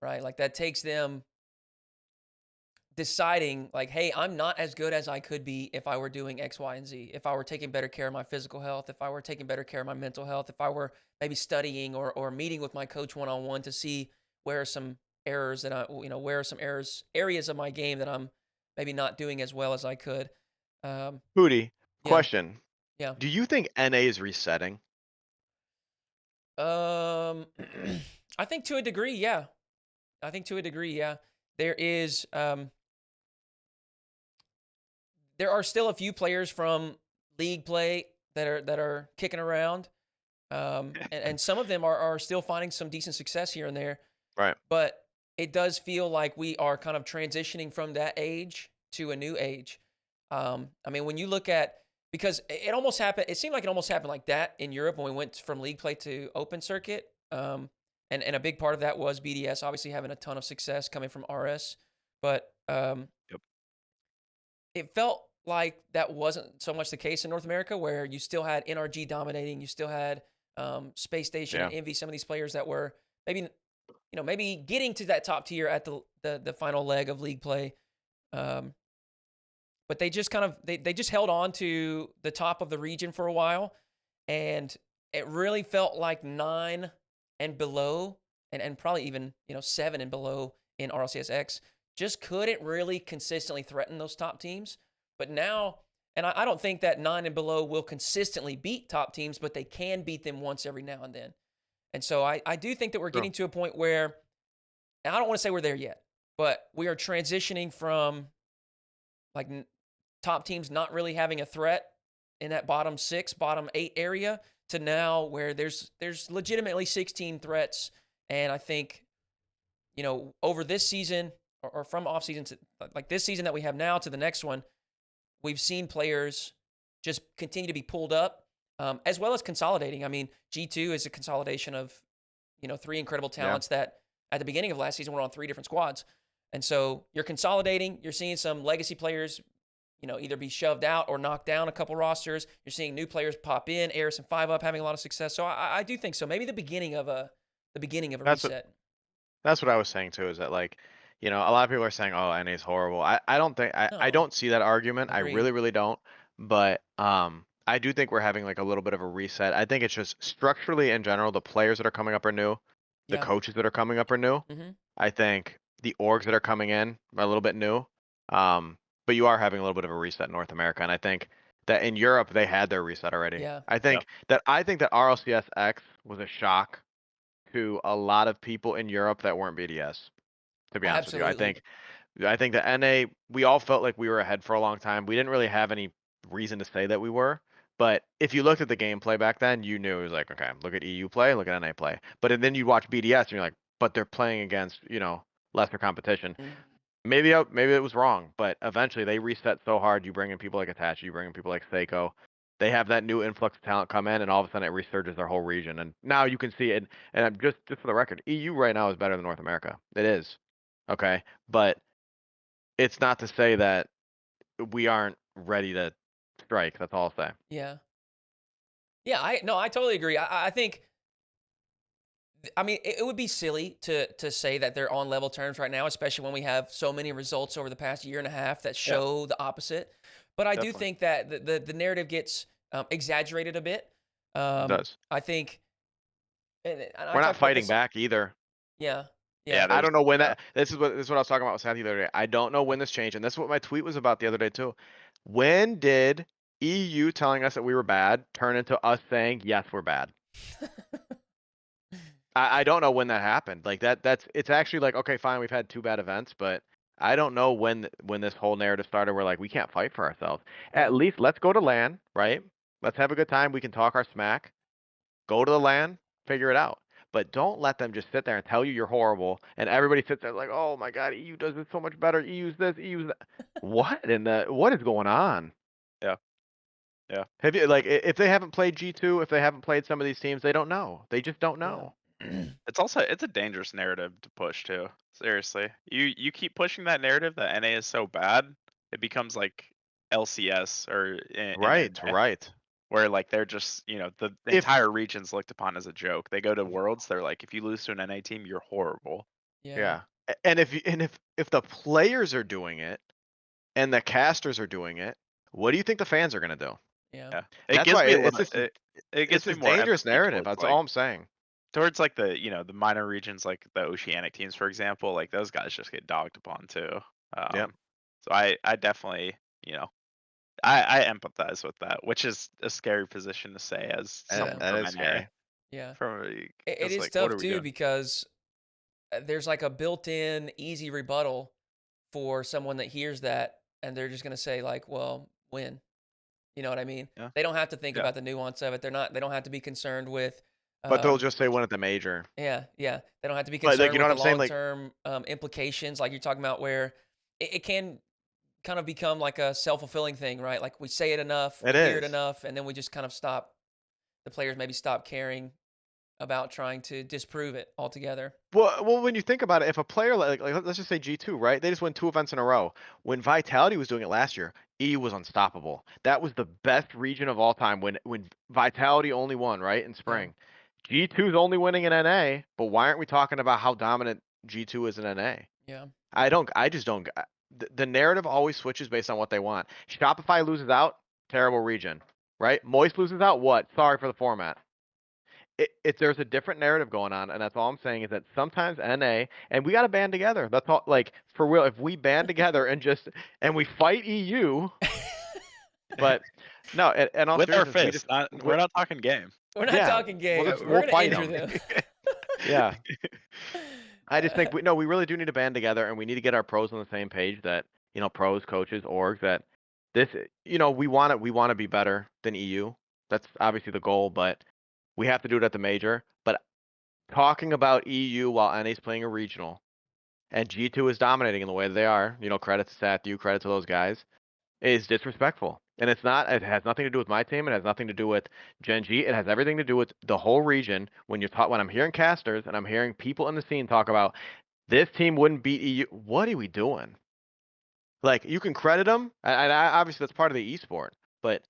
right? Like that takes them deciding like, hey, I'm not as good as I could be if I were doing X, Y, and Z. If I were taking better care of my physical health, if I were taking better care of my mental health, if I were maybe studying or meeting with my coach one-on-one to see where are some errors that where are some areas of my game that I'm maybe not doing as well as I could. Hootie, Yeah, question: yeah. do you think NA is resetting? Um, I think to a degree, yeah. I think to a degree, yeah. There is there are still a few players from league play that are kicking around, and some of them are still finding some decent success here and there. Right. But it does feel like we are kind of transitioning from that age to a new age. I mean, when you look at, because it almost happened, it seemed like it almost happened like that in Europe when we went from league play to open circuit. And a big part of that was BDS obviously having a ton of success coming from RS, but Yep. it felt like that wasn't so much the case in North America, where you still had NRG dominating, you still had Space Station Yeah. and Envy, some of these players that were maybe getting to that top tier at the final leg of league play. But they just kind of they just held on to the top of the region for a while, and it really felt like 9 and below, and probably even 7 and below in RLCSX just couldn't really consistently threaten those top teams. But now, and I don't think that 9 and below will consistently beat top teams, but they can beat them once every now and then. And so I do think that we're getting to a point where, and I don't want to say we're there yet, but we are transitioning from like top teams not really having a threat in that bottom 6, bottom 8 area to now where there's legitimately 16 threats. And I think, over this season or from off season to like this season that we have now to the next one, we've seen players just continue to be pulled up, as well as consolidating. I mean, G2 is a consolidation of, 3 incredible talents that at the beginning of last season were on 3 different squads. And so you're consolidating. You're seeing some legacy players, either be shoved out or knocked down a couple rosters. You're seeing new players pop in. Eris and 5UP having a lot of success. So I do think so. Maybe the beginning of a reset. That's what I was saying too, is that like, a lot of people are saying, oh, NA is horrible. I don't think, I No. don't see that argument. I Agreed. really, really don't. But I do think we're having like a little bit of a reset. I think it's just structurally in general, the players that are coming up are new. The Yeah. coaches that are coming up are new. I think the orgs that are coming in are a little bit new. But you are having a little bit of a reset in North America. And I think that in Europe, they had their reset already. Yeah. I think that RLCS X was a shock to a lot of people in Europe that weren't BDS, to be honest with you. I think the NA, we all felt like we were ahead for a long time. We didn't really have any reason to say that we were. But if you looked at the gameplay back then, you knew it was like, okay, look at EU play, look at NA play. But then you watch BDS and you're like, but they're playing against, lesser competition. Maybe it was wrong, but eventually they reset so hard. You bring in people like Itachi, you bring in people like Seiko. They have that new influx of talent come in, and all of a sudden it resurges their whole region. And now you can see it. And I'm just for the record, EU right now is better than North America. It is, okay, but it's not to say that we aren't ready to strike. That's all I'll say. Yeah. Yeah, I totally agree. I think, I mean, it would be silly to say that they're on level terms right now, especially when we have so many results over the past year and a half that show the opposite. But I do think that the narrative gets exaggerated a bit. It does. I think, and We're not fighting back either. Yeah. Yeah, I don't know when that. This is what I was talking about with Satthew the other day. I don't know when this changed, and this is what my tweet was about the other day too. When did EU telling us that we were bad turn into us saying yes, we're bad? I don't know when that happened. Like it's actually like, okay, fine, we've had 2 bad events, but I don't know when this whole narrative started. We're like, we can't fight for ourselves. At least let's go to LAN, right? Let's have a good time. We can talk our smack. Go to the LAN, figure it out. But don't let them just sit there and tell you you're horrible, and everybody sits there like, oh my god, EU does this so much better. EU's this, EU's that. What what is going on? Yeah. Have you if they haven't played G2, if they haven't played some of these teams, they don't know. They just don't know. It's a dangerous narrative to push too. Seriously, you keep pushing that narrative that NA is so bad, it becomes like LCS or Right. where like they're just the entire region's looked upon as a joke. They go to Worlds, they're like, if you lose to an NA team, you're horrible. Yeah. And if the players are doing it and the casters are doing it, what do you think the fans are gonna do? Yeah. It gives me it gives me a more dangerous empathy narrative. towards, That's all I'm saying. towards like the the minor regions, like the Oceanic teams, for example. Like those guys just get dogged upon too. Yep. So I definitely I empathize with that, which is a scary position to say as someone That from is NA. scary. Yeah. From It is like, tough what are we too doing? because there's like a built-in easy rebuttal for someone that hears that, and they're just gonna say like, "Well, win." You know what I mean? Yeah. They don't have to think Yeah. about the nuance of it. They don't have to be concerned with. But they'll just say one at the major. Yeah. They don't have to be But, concerned you know with what the I'm saying? Like, long-term implications, like you're talking about, where it can kind of become like a self-fulfilling thing, right? Like we say it enough, we hear it is. enough, and then we just kind of stop. The players maybe stop caring about trying to disprove it altogether. Well, when you think about it, if a player like let's just say G2, right? They just won 2 events in a row. When Vitality was doing it last year, EU was unstoppable. That was the best region of all time when Vitality only won, right, in spring. G2's only winning in NA, but why aren't we talking about how dominant G2 is in NA? Yeah. I just don't. The narrative always switches based on what they want. Shopify loses out, terrible region, right? Moist loses out, what? Sorry for the format. there's a different narrative going on, and that's all I'm saying is that sometimes NA and we got to band together. That's all. Like for real, if we band together and we fight EU, but no, and all With our seriousness, fists, we're not talking game. We're not talking game. We'll We're gonna fight injure them. them. Yeah. I just think we really do need to band together, and we need to get our pros on the same page. That pros, coaches, orgs. That this, we want to be better than EU. That's obviously the goal, but we have to do it at the major. But talking about EU while NA's playing a regional, and G2 is dominating in the way that they are, credit to Satthew, credit to those guys, is disrespectful. And it has nothing to do with my team. It has nothing to do with Gen G. It has everything to do with the whole region. When I'm hearing casters and I'm hearing people in the scene talk about this team wouldn't beat EU, what are we doing? Like, you can credit them, and obviously that's part of the esport, but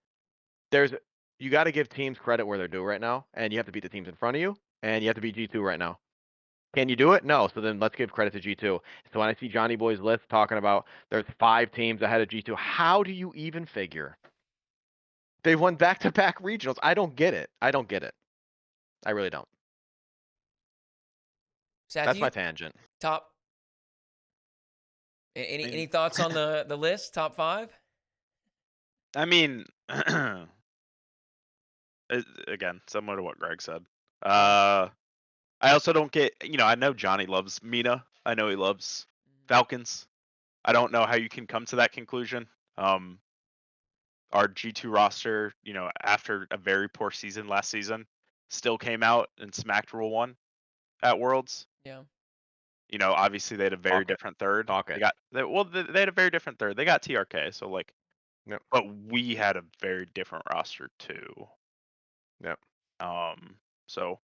you got to give teams credit where they're due right now, and you have to beat the teams in front of you, and you have to beat G2 right now. Can you do it? No. So then let's give credit to G2. So when I see Johnny Boy's list talking about there's 5 teams ahead of G2, how do you even figure? They've won back-to-back regionals. I don't get it. I really don't. Satthew, That's my tangent. top. Any thoughts on the list? Top 5? I mean, again, similar to what Greg said. I also don't get, I know Johnny loves Mina. I know he loves Falcons. I don't know how you can come to that conclusion. Our G2 roster, after a very poor season last season, still came out and smacked Rule 1 at Worlds. Yeah. Obviously they had a very different third. They had a very different third. They got TRK, so Yep. But we had a very different roster too. Yep. So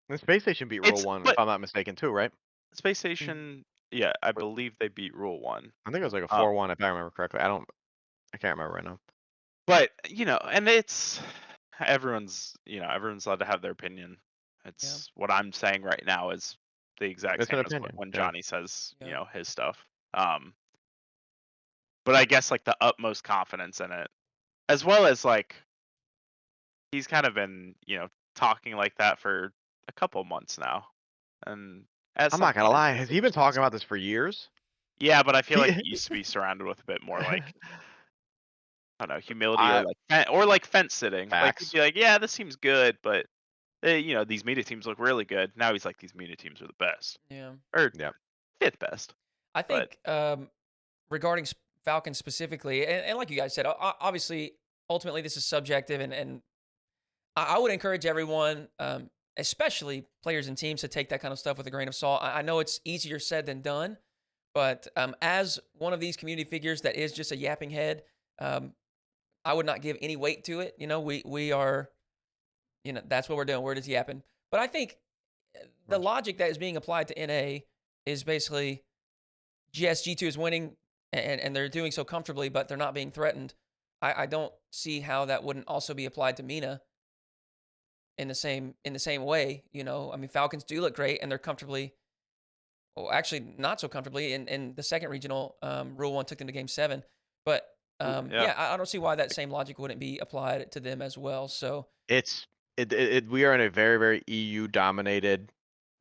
the Space Station beat Rule 1, if I'm not mistaken, too, right? Space Station, yeah, I believe they beat Rule 1. I think it was like a 4-1, if I remember correctly. I can't remember right now. But and it's everyone's allowed to have their opinion. It's what I'm saying right now is the exact same as when Johnny says his stuff. But I guess the utmost confidence in it, as well as he's kind of been talking like that for a couple months now, and I'm not gonna lie, has he been talking about this for years? Yeah, but I feel like he used to be surrounded with a bit more I don't know, humility or fence sitting. Facts. He'd be like, yeah, this seems good, but these media teams look really good. Now he's like, these media teams are the best. Yeah. Or 5th best. I think regarding Falcons specifically, and like you guys said, obviously, ultimately this is subjective, and I would encourage everyone, especially players and teams, to take that kind of stuff with a grain of salt. I know it's easier said than done, but as one of these community figures that is just a yapping head, I would not give any weight to it. We are, that's what we're doing. We're just yapping. But I think the logic that is being applied to NA is basically, yes, G2 is winning, and they're doing so comfortably, but they're not being threatened. I don't see how that wouldn't also be applied to Mina in the same way. I mean, Falcons do look great, and they're comfortably, well, actually not so comfortably in the second regional. Rule 1 took them to Game 7, but I don't see why that same logic wouldn't be applied to them as well. So we are in a very, very EU dominated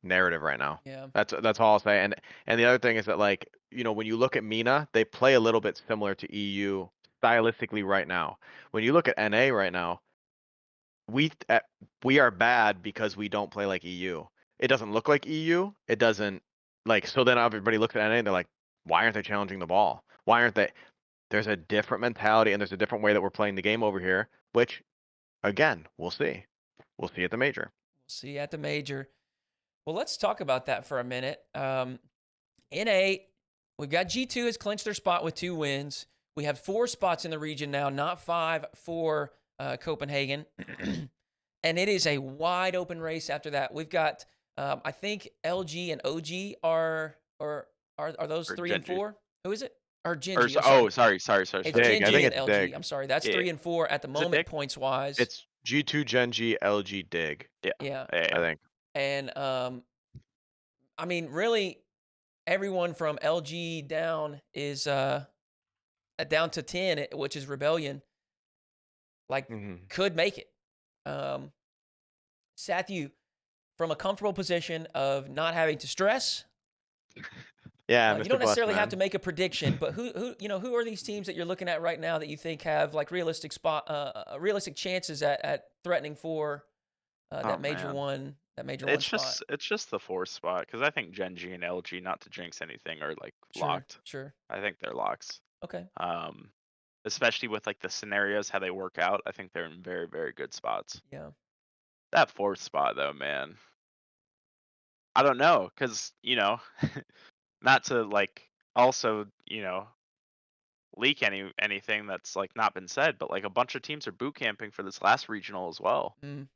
narrative right now. Yeah. That's all I'll say. And the other thing is that when you look at Mina, they play a little bit similar to EU stylistically right now. When you look at NA right now, we are bad because we don't play like EU. It doesn't look like EU. It doesn't so then everybody looks at NA and they're like, why aren't they challenging the ball? Why aren't they? There's a different mentality and there's a different way that we're playing the game over here, which again, we'll see. We'll see at the major. See at the major. Well, let's talk about that for a minute. NA, we've got G2 has clinched their spot with 2 wins. We have 4 spots in the region now, not 5 for Copenhagen. And it is a wide open race after that. We've got, I think LG and OG are those 3 and 4? Who is it? Or Genji. Sorry. It's Genji and LG. Dig. I'm sorry. That's 3 and 4 at the moment, points wise. It's G2, Genji, LG, Dig. Yeah. I think. And I mean, really, everyone from LG down is down to 10, which is Rebellion. Could make it. Satthew, from a comfortable position of not having to stress. Yeah, You Mr. don't necessarily have Busman. to make a prediction, but who are these teams that you're looking at right now that you think have like realistic chances at threatening for that major man. one It's spot? just the 4th spot because I think Gen G and LG, not to jinx anything, are like Sure, locked. sure. I think they're locks. Okay. Especially with like the scenarios how they work out. I think they're in very, very good spots. Yeah. That 4th spot though, man. I don't know, because not to like also leak anything that's like not been said, but like a bunch of teams are boot camping for this last regional as well. Mm,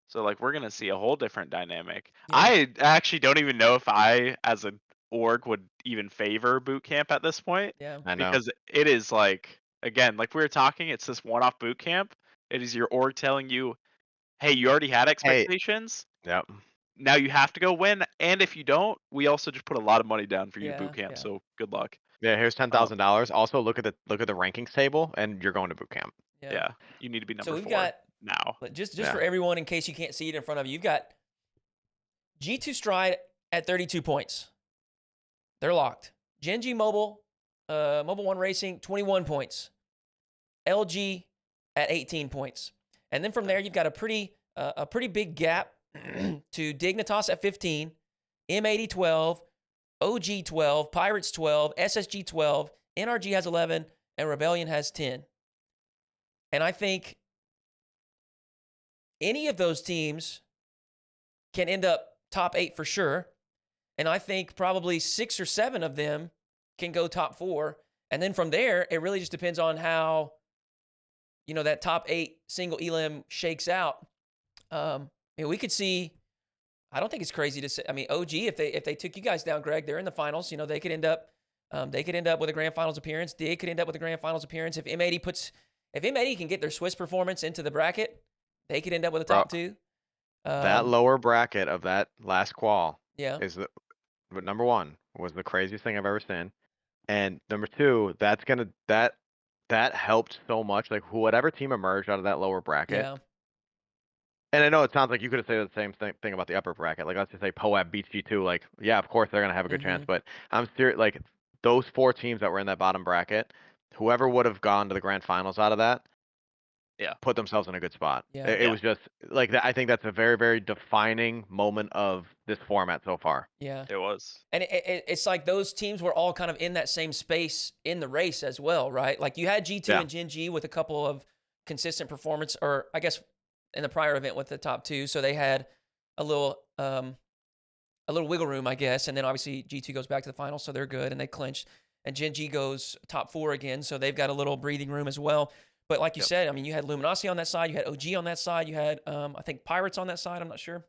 So like we're gonna see a whole different dynamic. yeah. I actually don't even know if I, as an org, would even favor boot camp at this point, Yeah. I know. because it is like, again, like we were talking, it's this one-off boot camp. It is your org telling you, hey, you already had Hey. expectations. Yep. Now you have to go win, and if you don't, we also just put a lot of money down for you to boot camp. Yeah. So good luck. Yeah, here's Um, $10,000. Also, look at the rankings table, and you're going to boot camp. Yeah. yeah, you need to be So number we've 4 got now. just Yeah. for everyone in case you can't see it in front of you, you've got G2 Stride at 32 points. They're locked. Gen G Mobile, Mobile One Racing, 21 points. LG at 18 points. And then from there, you've got a pretty big gap to Dignitas at 15, M80 12, OG 12, Pirates 12, SSG 12, NRG has 11, and Rebellion has 10. And I think any of those teams can end up top 8 for sure. And I think probably 6 or 7 of them can go top 4. And then from there, it really just depends on how, that top 8 single elim shakes out. We could see, I don't think it's crazy to say, OG, if they took you guys down, Greg, they're in the finals. They could end up with a grand finals appearance. Dig could end up with a grand finals appearance. If M80 can get their Swiss performance into the bracket, they could end up with a top 2. That lower bracket of that last qual Yeah. is but number 1 was the craziest thing I've ever seen, and number 2, that helped so much. Like whatever team emerged out of that lower bracket. Yeah. And I know it sounds like you could have said the same thing about the upper bracket. Like let's just say Poab beats G2. Like yeah, of course they're gonna have a good chance. But I'm serious. Like those 4 teams that were in that bottom bracket, whoever would have gone to the grand finals out of that, Yeah. put themselves in a good spot. Yeah. It was just like that. I think that's a very, very defining moment of this format so far. Yeah. It was. And it's like those teams were all kind of in that same space in the race as well, right? Like you had G2 and Gen G with a couple of consistent performance, or I guess in the prior event with the top 2. So they had a little wiggle room, I guess. And then obviously G2 goes back to the finals, so they're good and they clinched. And Gen G goes top 4 again, so they've got a little breathing room as well. But like you said, you had Luminosity on that side, you had OG on that side, you had I think Pirates on that side. I'm not sure,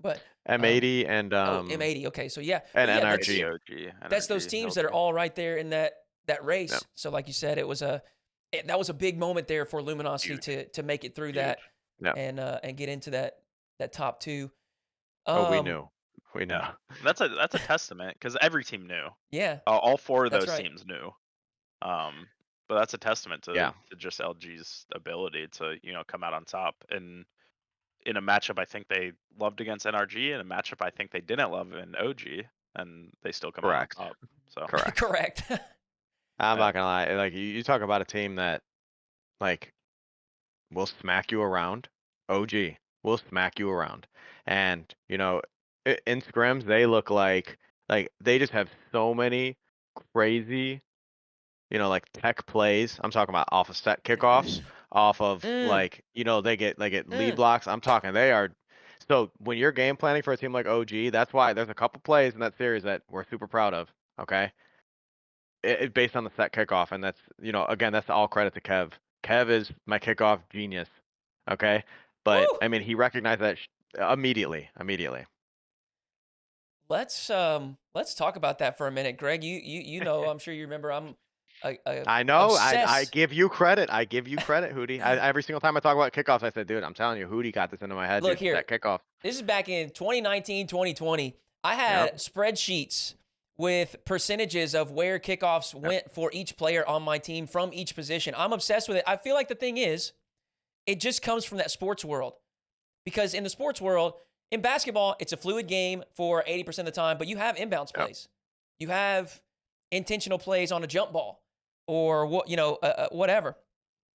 but M80 and M80. Okay, so yeah, and yeah, NRG. that's those teams that are all right there in that race. Yeah. So like you said, that was a big moment there for Luminosity to make it through that and get into that top 2. We knew. We know. That's a testament, because every team knew. Yeah. All 4 of That's those right. teams knew. But that's a testament to Yeah. just LG's ability to come out on top. And in a matchup I think they loved against NRG, and a matchup I think they didn't love in OG, and they still come Correct. out on top. So Correct. Correct. I'm not gonna lie. Like you talk about a team that like will smack you around. OG will smack you around, and in scrims they look like they just have so many crazy like tech plays. I'm talking about off of set kickoffs, off of they get lead blocks. I'm talking they are. So when you're game planning for a team like OG, that's why there's a couple plays in that series that we're super proud of. Okay, it based on the set kickoff, and that's again that's all credit to Kev. Kev is my kickoff genius. Okay, but Woo! I mean he recognized that immediately. Let's talk about that for a minute, Greg. You know, I'm sure you remember. I know. I obsessed. give you credit. Hootie. Every single time I talk about kickoffs, I said, dude, I'm telling you, Hootie got this into my head. Look dude, here. that kickoff. This is back in 2019, 2020. I had spreadsheets with percentages of where kickoffs went for each player on my team from each position. I'm obsessed with it. I feel like the thing is, it just comes from that sports world. Because in the sports world, in basketball, it's a fluid game for 80% of the time, but you have inbounds plays. You have intentional plays on a jump ball or whatever.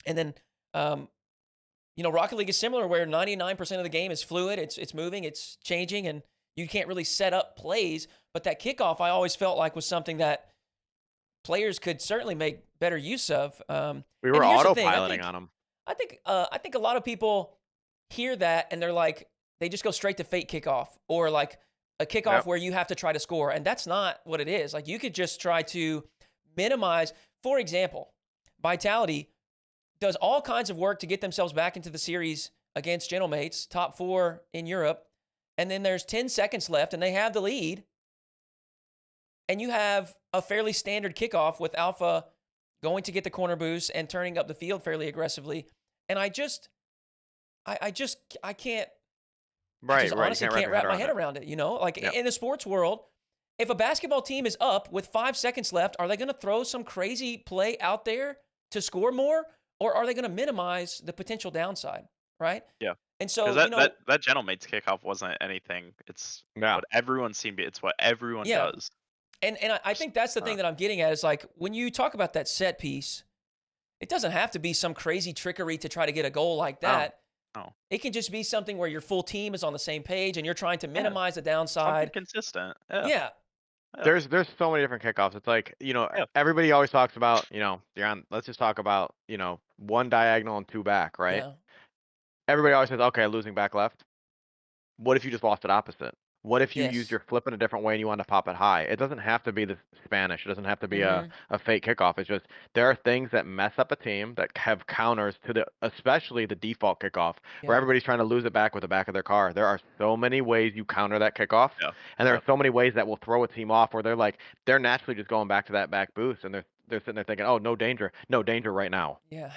And then, Rocket League is similar where 99% of the game is fluid. It's moving, it's changing, and you can't really set up plays. But that kickoff, I always felt like was something that players could certainly make better use of. We were autopiloting on them. I think a lot of people hear that and they're like, they just go straight to fake kickoff or like a kickoff where you have to try to score. And that's not what it is. Like you could just try to minimize. For example, Vitality does all kinds of work to get themselves back into the series against Gentlemates, top 4 in Europe. And then there's 10 seconds left and they have the lead. And you have a fairly standard kickoff with Alpha going to get the corner boost and turning up the field fairly aggressively. And I can't. Right. Honestly, can't wrap my head around it. Like in the sports world, if a basketball team is up with 5 seconds left, are they going to throw some crazy play out there to score more, or are they going to minimize the potential downside? Right. Yeah. And so that Gentlemates kickoff wasn't anything. It's what everyone seemed. It's what everyone does. And I think that's the thing that I'm getting at is like when you talk about that set piece, it doesn't have to be some crazy trickery to try to get a goal like that. No. It can just be something where your full team is on the same page and you're trying to minimize the downside. Something consistent. Yeah. There's so many different kickoffs. It's like, everybody always talks about, let's just talk about, one diagonal and 2 back, right? Yeah. Everybody always says, okay, losing back left. What if you just lost it opposite? What if you used your flip in a different way and you want to pop it high? It doesn't have to be the Spanish. It doesn't have to be a fake kickoff. It's just there are things that mess up a team that have counters to especially the default kickoff where everybody's trying to lose it back with the back of their car. There are so many ways you counter that kickoff, and there are so many ways that will throw a team off where they're naturally just going back to that back boost and they're sitting there thinking, oh, no danger right now. Yeah.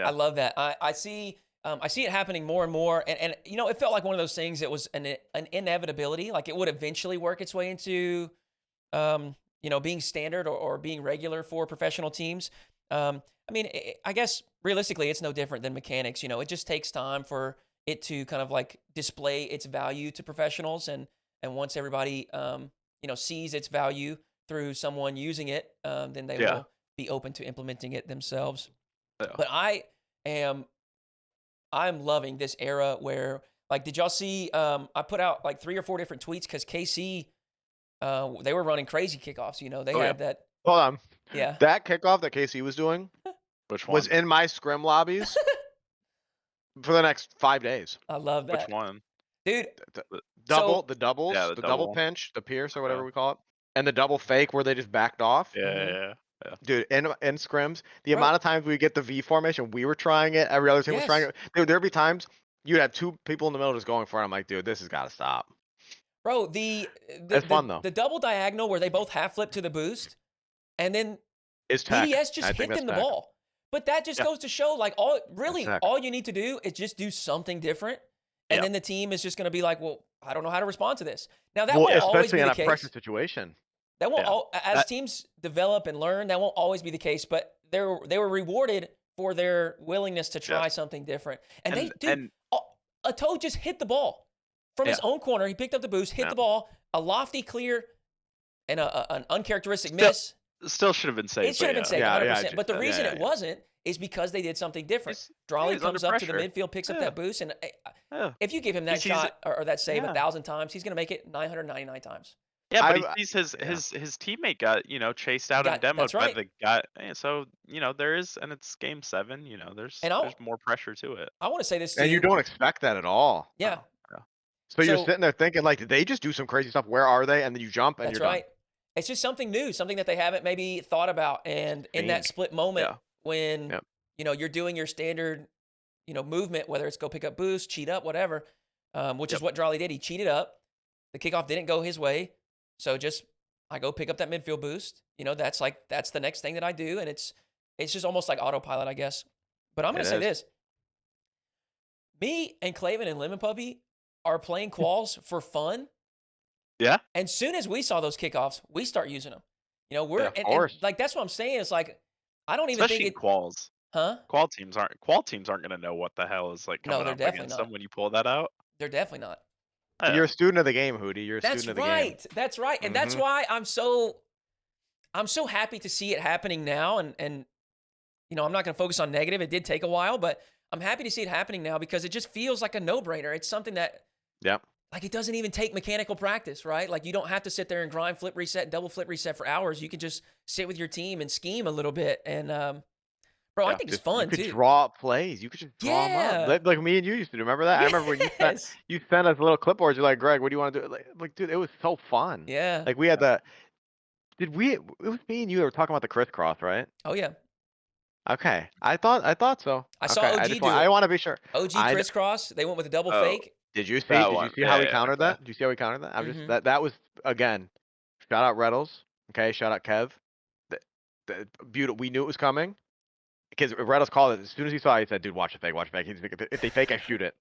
I love that. I see it happening more and more, and it felt like one of those things that was an inevitability. Like it would eventually work its way into, being standard or being regular for professional teams. I guess realistically, it's no different than mechanics. It just takes time for it to kind of like display its value to professionals, and once everybody sees its value through someone using it, then they will be open to implementing it themselves. But I'm loving this era where, like, did y'all see, I put out like 3 or 4 different tweets because KC, they were running crazy kickoffs. They had that. Hold on. Yeah. That kickoff that KC was doing Which one? was in my scrim lobbies for the next 5 days. I love that. Which one? Dude. The doubles, Yeah, the double pinch, the pierce or whatever we call it, and the double fake where they just backed off. Yeah. Dude, in scrims, the amount of times we get the V formation, we were trying it, every other team was trying it. Dude, there'd be times you'd have 2 people in the middle just going for it. I'm like, dude, this has got to stop. Bro, it's fun though. The double diagonal where they both half flip to the boost, and then BDS just hit them the ball. But that just goes to show, like, all you need to do is just do something different, and then the team is just going to be like, well, I don't know how to respond to this. Now that won't always be the case. Especially in a pressure situation. That won't as teams develop and learn, that won't always be the case, but they were rewarded for their willingness to try something different. And a Toad just hit the ball from his own corner. He picked up the boost, hit the ball, a lofty clear, and an uncharacteristic miss. Still should have been saved. It should have been saved, 100%. But the reason it wasn't is because they did something different. Drawley comes up to the midfield, picks up that boost, and if you give him that shot or that save 1,000 times, he's going to make it 999 times. Yeah, but he sees his teammate got chased out and demoed by the guy. So there is, and it's game 7. There's more pressure to it. I want to say this too. And you don't expect that at all. Yeah. So you're sitting there thinking, like, did they just do some crazy stuff? Where are they? And then you jump and you're done. It's just something new, something that they haven't maybe thought about. And in that split moment when you're doing your standard movement, whether it's go pick up boost, cheat up, whatever, which is what Drawley did. He cheated up. The kickoff didn't go his way. So I go pick up that midfield boost. That's the next thing that I do, and it's just almost like autopilot, I guess. But I'm gonna say this: me and Clavin and Lemon Puppy are playing quals for fun. Yeah. And soon as we saw those kickoffs, we start using them. of course. Like that's what I'm saying. It's like I don't even especially think quals. Huh? Qual teams aren't gonna know what the hell is like No, coming they're up definitely against them not. when you pull that out. They're definitely not. You're Yeah. a student of the game, Hootie. You're a That's student of the game. right. That's right. And that's why I'm so happy to see it happening now. And I'm not going to focus on negative. It did take a while, but I'm happy to see it happening now because it just feels like a no-brainer. It's something that Yep. like it doesn't even take mechanical practice, right? Like you don't have to sit there and grind flip reset, double flip reset for hours. You can just sit with your team and scheme a little bit. And bro, I Yeah. think it's Just you fun could too. draw up plays. You could just draw them up, Yeah. like me and you used to do. Remember that? I remember when Yes. you sent us little clipboards. You're like, Greg, what do you want to do? Like, dude, it was so fun. Yeah. Like we had the. Did we? It was me and you that were talking about the crisscross, right? Oh yeah. Okay, I thought so. I saw Okay, OG do I it. want to be sure. OG crisscross. They went with a double Oh, fake. Did you see? that Did you one. see how Yeah, we yeah, countered okay. that? Did you see how we countered that? I'm just Mhm. that was again. Shout out Reddles. Okay, shout out Kev. The beautiful. We knew it was coming because Reddles called it as soon as he saw it. He said, "Dude, watch the fake. Watch the fake. He's like, if they fake, I shoot it."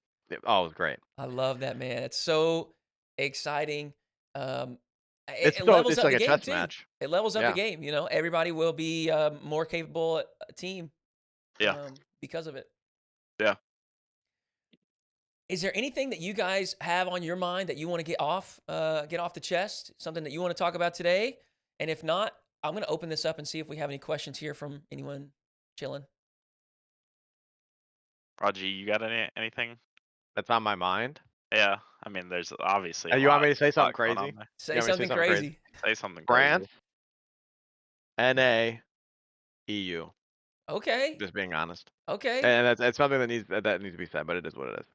Oh, it was great. I love that, man. It's so exciting. Um, It's it so levels it's up like the a game chess too. match. It levels up the Yeah. game. Everybody will be more capable a team Yeah. because of it. Yeah. Is there anything that you guys have on your mind that you want to get off the chest? Something that you want to talk about today? And if not, I'm going to open this up and see if we have any questions here from anyone chilling. Raji, you got anything? That's on my mind. Yeah. I mean, there's obviously a You want lot, me to say something going crazy? on there. You Say want me to say something something crazy? crazy. Say something France, crazy. NA, EU. Okay. Just being honest. Okay. And that's something that needs to be said, but it is what it is.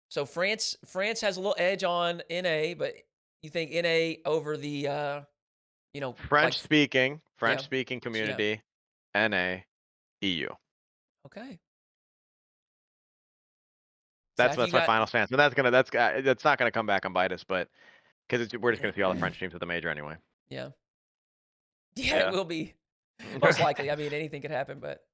So France has a little edge on NA, but you think NA over the French like speaking yeah. community, NA, EU. Okay. That's Seth, you my got final stance, and that's not gonna come back and bite us, but because we're just gonna see all the French teams at the major anyway. yeah. Yeah, it Yeah. will be. Most likely. I mean, anything could happen, but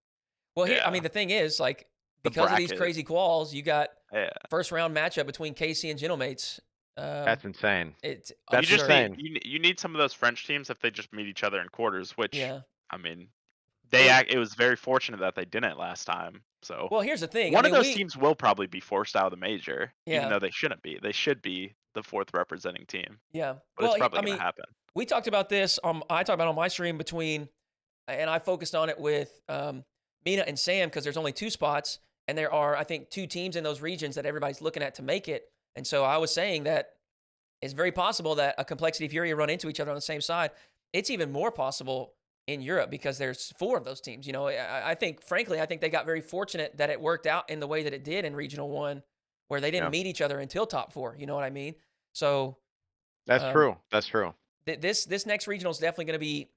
here, I Yeah. mean, the thing is, like, The because of these bracket. crazy quals, you got Yeah. first round matchup between KC and Gentlemates. That's insane. It's You That's just absurd. insane. you need some of those French teams if they just meet each other in quarters, which Yeah. I mean, Well, it was very fortunate that they didn't last time. So well, here's the thing. I one of mean, those teams will probably be forced out of the major, even yeah, though they shouldn't be. They should be the fourth representing team, yeah. but Well, it's probably I going mean, to happen. we talked about this. I talked about it on my stream and I focused on it with Mina and Sam because there's only 2 spots, and there are, I think, 2 teams in those regions that everybody's looking at to make it. And so I was saying that it's very possible that a Complexity Fury run into each other on the same side. It's even more possible in Europe because there's 4 of those teams. I think, frankly, I think they got very fortunate that it worked out in the way that it did in Regional 1, where they didn't Yeah. meet each other until top 4. You know what I mean? So That's true. That's true. this next regional is definitely going to be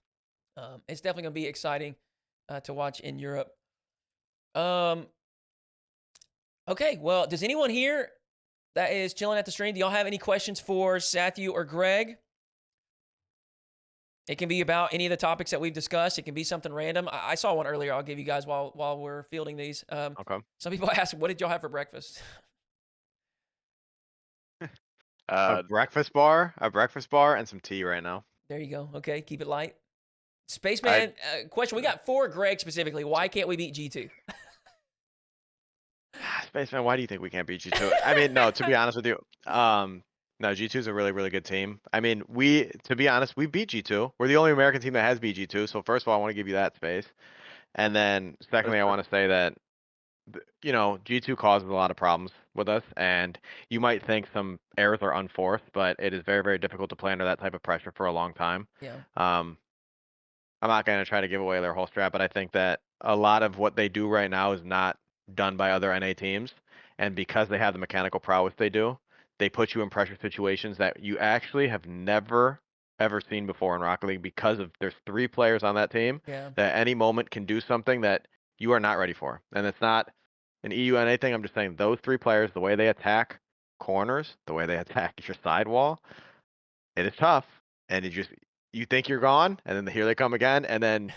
it's definitely going to be exciting to watch in Europe. Okay, well, does anyone here that is chilling at the stream, do y'all have any questions for Satthew or Greg? It can be about any of the topics that we've discussed. It can be something random. I saw one earlier. I'll give you guys while we're fielding these. Okay. Some people ask, "What did y'all have for breakfast?" A breakfast bar, and some tea right now. There you go. Okay, keep it light. Spaceman, question. We got 4 Greg specifically. Why can't we beat G2? Spaceman, why do you think we can't beat G2? I mean, no, to be honest with you, no, G2 is a really, really good team. I mean, to be honest, we beat G2. We're the only American team that has beat G2. So first of all, I want to give you that space. And then secondly, I want to say that, G2 causes a lot of problems with us. And you might think some errors are unforced, but it is very, very difficult to play under that type of pressure for a long time. Yeah. I'm not going to try to give away their whole strat, but I think that a lot of what they do right now is not done by other NA teams. And because they have the mechanical prowess they do, they put you in pressure situations that you actually have never, ever seen before in Rocket League because there's 3 players on that team Yeah. that at any moment can do something that you are not ready for. And it's not an EU NA thing. I'm just saying those 3 players, the way they attack corners, the way they attack your sidewall, it is tough. And you think you're gone, and then here they come again, and then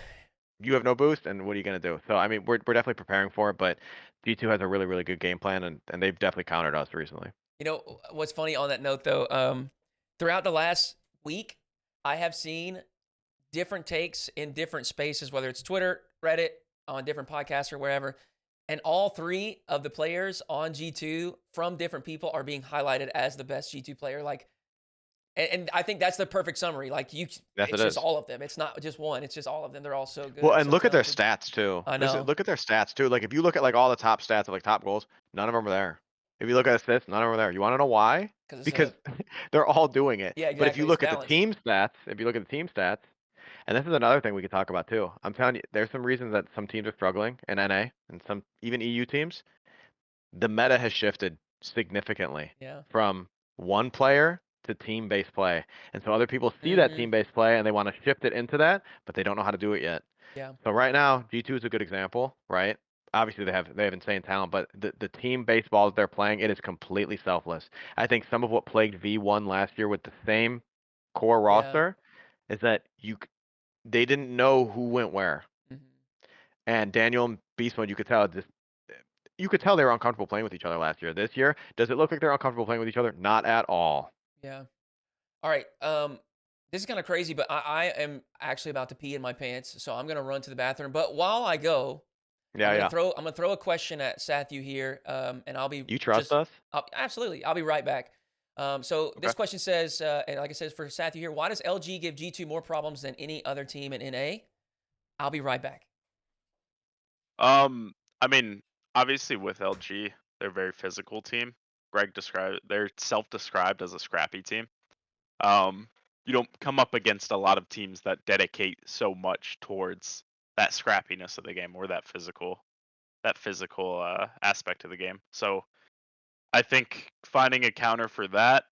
you have no boost, and what are you going to do? So, I mean, we're definitely preparing for it, but G2 has a really, really good game plan, and they've definitely countered us recently. You know what's funny on that note, though? Throughout the last week, I have seen different takes in different spaces, whether it's Twitter, Reddit, on different podcasts or wherever, and all 3 of the players on G2 from different people are being highlighted as the best G2 player. Like, and I think that's the perfect summary. Like Yes, it's it just is. all of them. It's not just one. It's just all of them. They're all so good. Well, And and so look at their talented. stats too. I know. Look at their stats too. Like if you look at like all the top stats of like top goals, none of them are there. If you look at assists, none of them are there. You want to know why? Because it's Because they're all doing it. yeah, But if you exactly. It's look at the balanced. team stats, and this is another thing we could talk about too. I'm telling you, there's some reasons that some teams are struggling in NA and some even EU teams. The meta has shifted significantly Yeah. from one player to team-based play. And so other people see that Mhm. team-based play and they want to shift it into that, but they don't know how to do it yet. Yeah. So right now, G2 is a good example, right? Obviously they have insane talent, but the team baseballs they're playing, it is completely selfless. I think some of what plagued V1 last year with the same core Yeah. roster is that they didn't know who went where. Mhm. And Daniel and Beast Mode, you could tell they were uncomfortable playing with each other last year. This year, does it look like they're uncomfortable playing with each other? Not at all. Yeah. All right. This is kind of crazy, but I am actually about to pee in my pants, so I'm gonna run to the bathroom. But while I go, Yeah, yeah. I'm gonna throw a question at Satthew here, and I'll be You trust us? absolutely. I'll be right back. So Okay. this question says, and like I said for Satthew here, why does LG give G2 more problems than any other team in NA? I'll be right back. I mean, obviously with LG, they're a very physical team. They're self-described as a scrappy team. You don't come up against a lot of teams that dedicate so much towards that scrappiness of the game or that physical aspect of the game. So I think finding a counter for that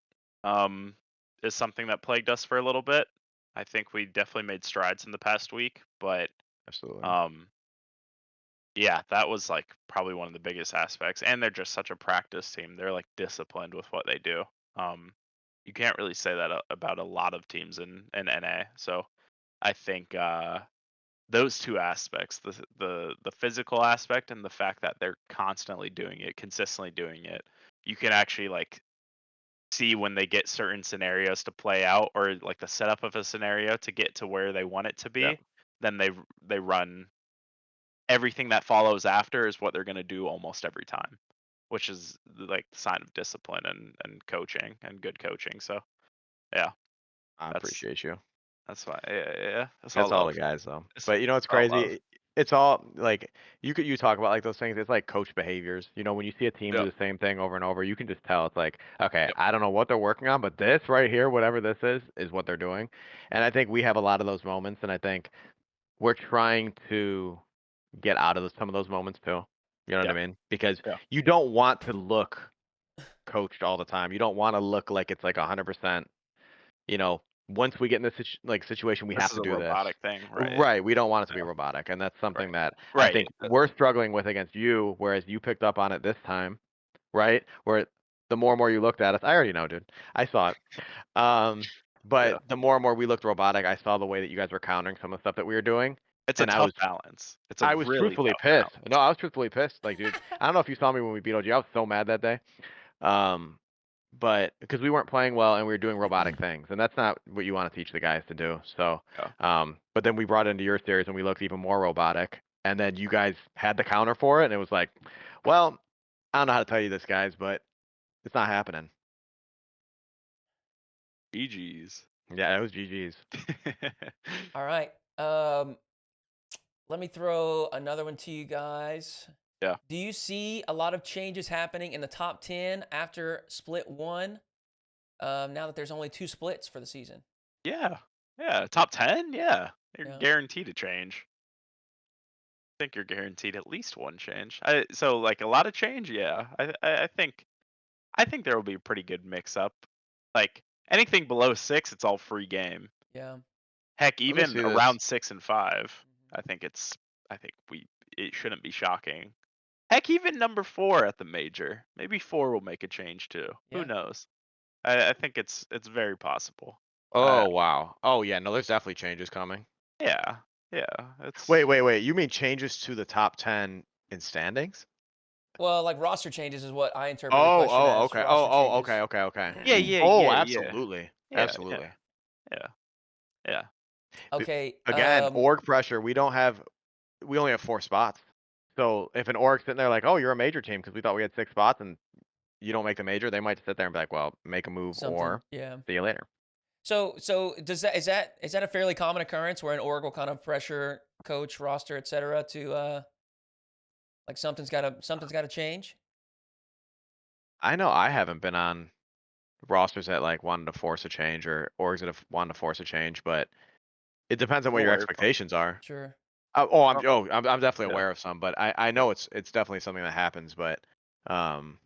um, is something that plagued us for a little bit. I think we definitely made strides in the past week, but Absolutely. yeah, that was like probably one of the biggest aspects. And they're just such a practice team. They're like disciplined with what they do. You can't really say that about a lot of teams in NA. So I think those 2 aspects, the physical aspect and the fact that they're constantly doing it, consistently doing it, you can actually like see when they get certain scenarios to play out or like the setup of a scenario to get to where they want it to be, Yeah. then they run everything that follows after is what they're going to do almost every time, which is like the sign of discipline and coaching and good coaching. So yeah, I that's appreciate you. that's why yeah, that's all That's all love. the guys though. It's, But you know what's it's all love. crazy? It's all like you talk about like those things. It's like coach behaviors. You know, when you see a team do Yep. the same thing over and over, you can just tell. It's like, okay, Yep. I don't know what they're working on, but this right here, whatever this is what they're doing. And I think we have a lot of those moments, and I think we're trying to get out of some of those moments too. You know what Yeah. I mean? Because Yeah. you don't want to look coached all the time. You don't want to look like it's like 100%. You know, once we get in this situation, we This have is to a do this. robotic thing, right? Right. We don't want it to be Yeah. robotic, and that's something Right. that I Right. think we're struggling with against you, whereas you picked up on it this time, right? Where the more and more you looked at us, I already know, dude. I saw it. Yeah. But the more and more we looked robotic, I saw the way that you guys were countering some of the stuff that we were doing, It's a and tough balance. It's a I was really truthfully tough pissed. balance. No, I was truthfully pissed. Like, dude, I don't know if you saw me when we beat OG. I was so mad that day. Um, but because we weren't playing well and we were doing robotic things, and that's not what you want to teach the guys to do. So, Yeah. but then we brought it into your series and we looked even more robotic, and then you guys had the counter for it, and it was like, well, I don't know how to tell you this, guys, but it's not happening. GG's. Yeah, it was GG's. All right. Let me throw another one to you guys. Yeah. Do you see a lot of changes happening in the top 10 after split 1? Now that there's only 2 splits for the season. Yeah. Yeah. Top 10? Yeah. You're Yeah. guaranteed a change. I think you're guaranteed at least one change. So like a lot of change, yeah. I think there will be a pretty good mix up. Like anything below 6, it's all free game. Yeah. Heck, Let me even see this. around 6 and 5, Mhm. I think it shouldn't be shocking. Heck, even number 4 at the major. Maybe 4 will make a change too. Who Yeah. knows? I think it's very possible. Oh wow. Oh yeah. No, there's definitely changes coming. Yeah, yeah. Wait. You mean changes to the top 10 in standings? Well, like roster changes is what I interpret the question Oh, as. okay. Roster changes. Okay. Yeah, yeah, Oh, yeah, yeah, absolutely. yeah, yeah, Absolutely. yeah, yeah. B- Okay. Again, org pressure. We don't have we only have 4 spots. So if an org's sitting there like, oh, you're a major team because we thought we had 6 spots and you don't make the major, they might sit there and be like, well, make a move Something. or Yeah. see you later. So is that a fairly common occurrence where an org will kind of pressure coach, roster, et cetera, to like something's gotta change? I know I haven't been on rosters that like wanted to force a change or orgs that have wanted to force a change, but it depends on I'm what your aware from. expectations are. Sure. I'm definitely Yeah. aware of some, but I know it's definitely something that happens, but um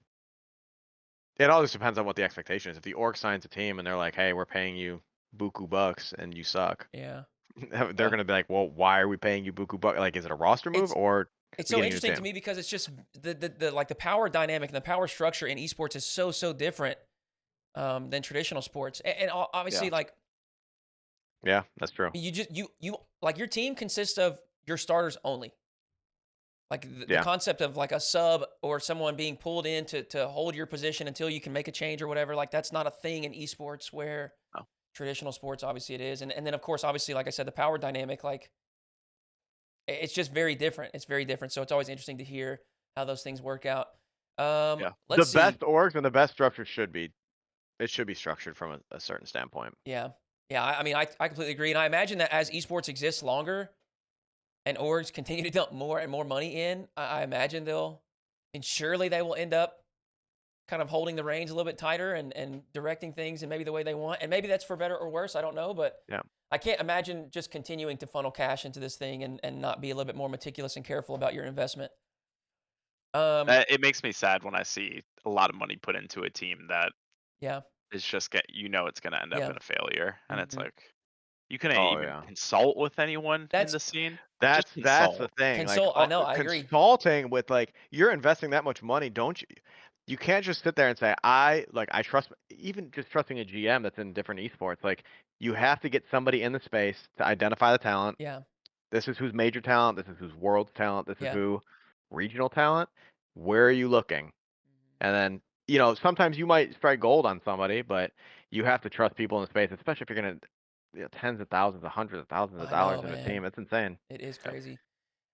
it all just depends on what the expectation is. If the org signs a team and they're like, "Hey, we're paying you buku bucks and you suck," Yeah. they're Yeah. gonna be like, "Well, why are we paying you buku bucks? Like, is it a roster move It's or it's we so getting you a interesting to team?" me because it's just the like the power dynamic and the power structure in esports is so different than traditional sports. And obviously, Yeah. like Yeah, that's true. you like your team consists of your starters only. Like the Yeah, concept of like a sub or someone being pulled in to hold your position until you can make a change or whatever, like that's not a thing in esports where No. traditional sports obviously it is. And then of course, obviously, like I said, the power dynamic, like it's just very different. It's very different. So it's always interesting to hear how those things work out. Yeah. the Let's see. best orgs and the best structure should be structured from a certain standpoint. Yeah. Yeah. I mean, I completely agree. And I imagine that as esports exists longer and orgs continue to dump more and more money in, I imagine and surely they will end up kind of holding the reins a little bit tighter and directing things and maybe the way they want. And maybe that's for better or worse. I don't know. But Yeah. I can't imagine just continuing to funnel cash into this thing and not be a little bit more meticulous and careful about your investment. It makes me sad when I see a lot of money put into a team that Yeah. is just it's gonna end up Yeah. in a failure, and it's Mhm. like you couldn't Oh even yeah. consult with anyone in That's the scene. Just That's the consult. thing. Like console. I know. I agree. consulting with like you're investing that much money, don't you? You can't just sit there and say I trust even just trusting a GM that's in different esports. Like you have to get somebody in the space to identify the talent. Yeah. This is who's major talent. This is who's world talent. This is Yeah. who regional talent. Where are you looking? And then sometimes you might strike gold on somebody, but you have to trust people in the space, especially if you're gonna tens of thousands, of hundreds of thousands of I dollars know, in a man. team. It's insane. It is Yeah. crazy.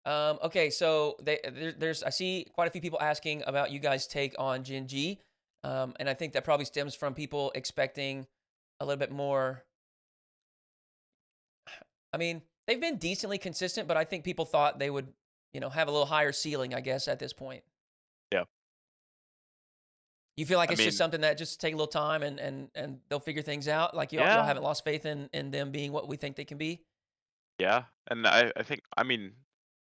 Okay, so there's I see quite a few people asking about you guys' take on Gen G, and I think that probably stems from people expecting a little bit more. I mean, they've been decently consistent, but I think people thought they would, have a little higher ceiling, I guess, at this point. Yeah. You feel like I it's just mean, something that just take a little time and they'll figure things out. Like y'all yeah, haven't lost faith in them being what we think they can be. yeah, and I think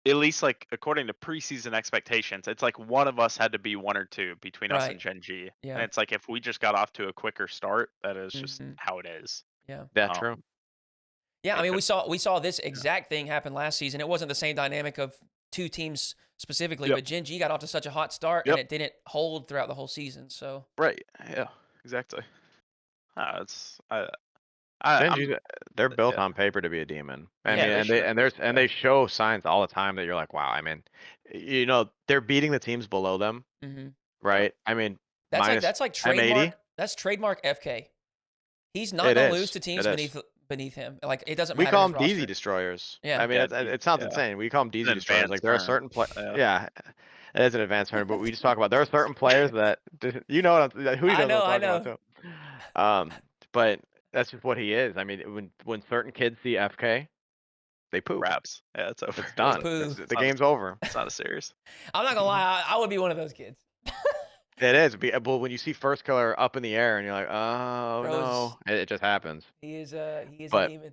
at least like according to preseason expectations, it's like one of us had to be 1 or 2 between us Right. and Gen G, and Yeah. it's like if we just got off to a quicker start, that is just Hmm. how it is. Yeah. That's true. Um, Yeah, I it mean, we could, saw this yeah. exact thing happen last season. It wasn't the same dynamic of two teams specifically, Yep. but Gen G got off to such a hot start and Yep. it didn't hold throughout the whole season. So Right. Yeah. Exactly. It's I'm Genji's they're built yeah. on paper to be a demon. I yeah, mean, Yeah, they and should. they Yeah. show signs all the time that you're like, wow. I mean, they're beating the teams below them, hmm Yeah. right? I mean, that's like minus that's like M80. trademark. That's trademark FK. He's not It gonna lose is. to It teams is. beneath him. Like it doesn't We matter call his them DZ roster. destroyers. Yeah, I mean, Yeah. it sounds Yeah. insane. We call them It's DZ an destroyers. advanced Like there are term. certain Yeah. yeah, it is an advanced term, but we just talk about there are certain players that who I knows what know, I'm I talking about know. too. But that's just what he is. I mean, when certain kids see FK, they poop. Raps. Yeah, it's over. It's They done. poo. The game's over. It's not a series. I'm not gonna lie, I would be one of those kids. It is. But when you see first killer up in the air and you're like, oh Bros, no, it just happens. he is a But demon.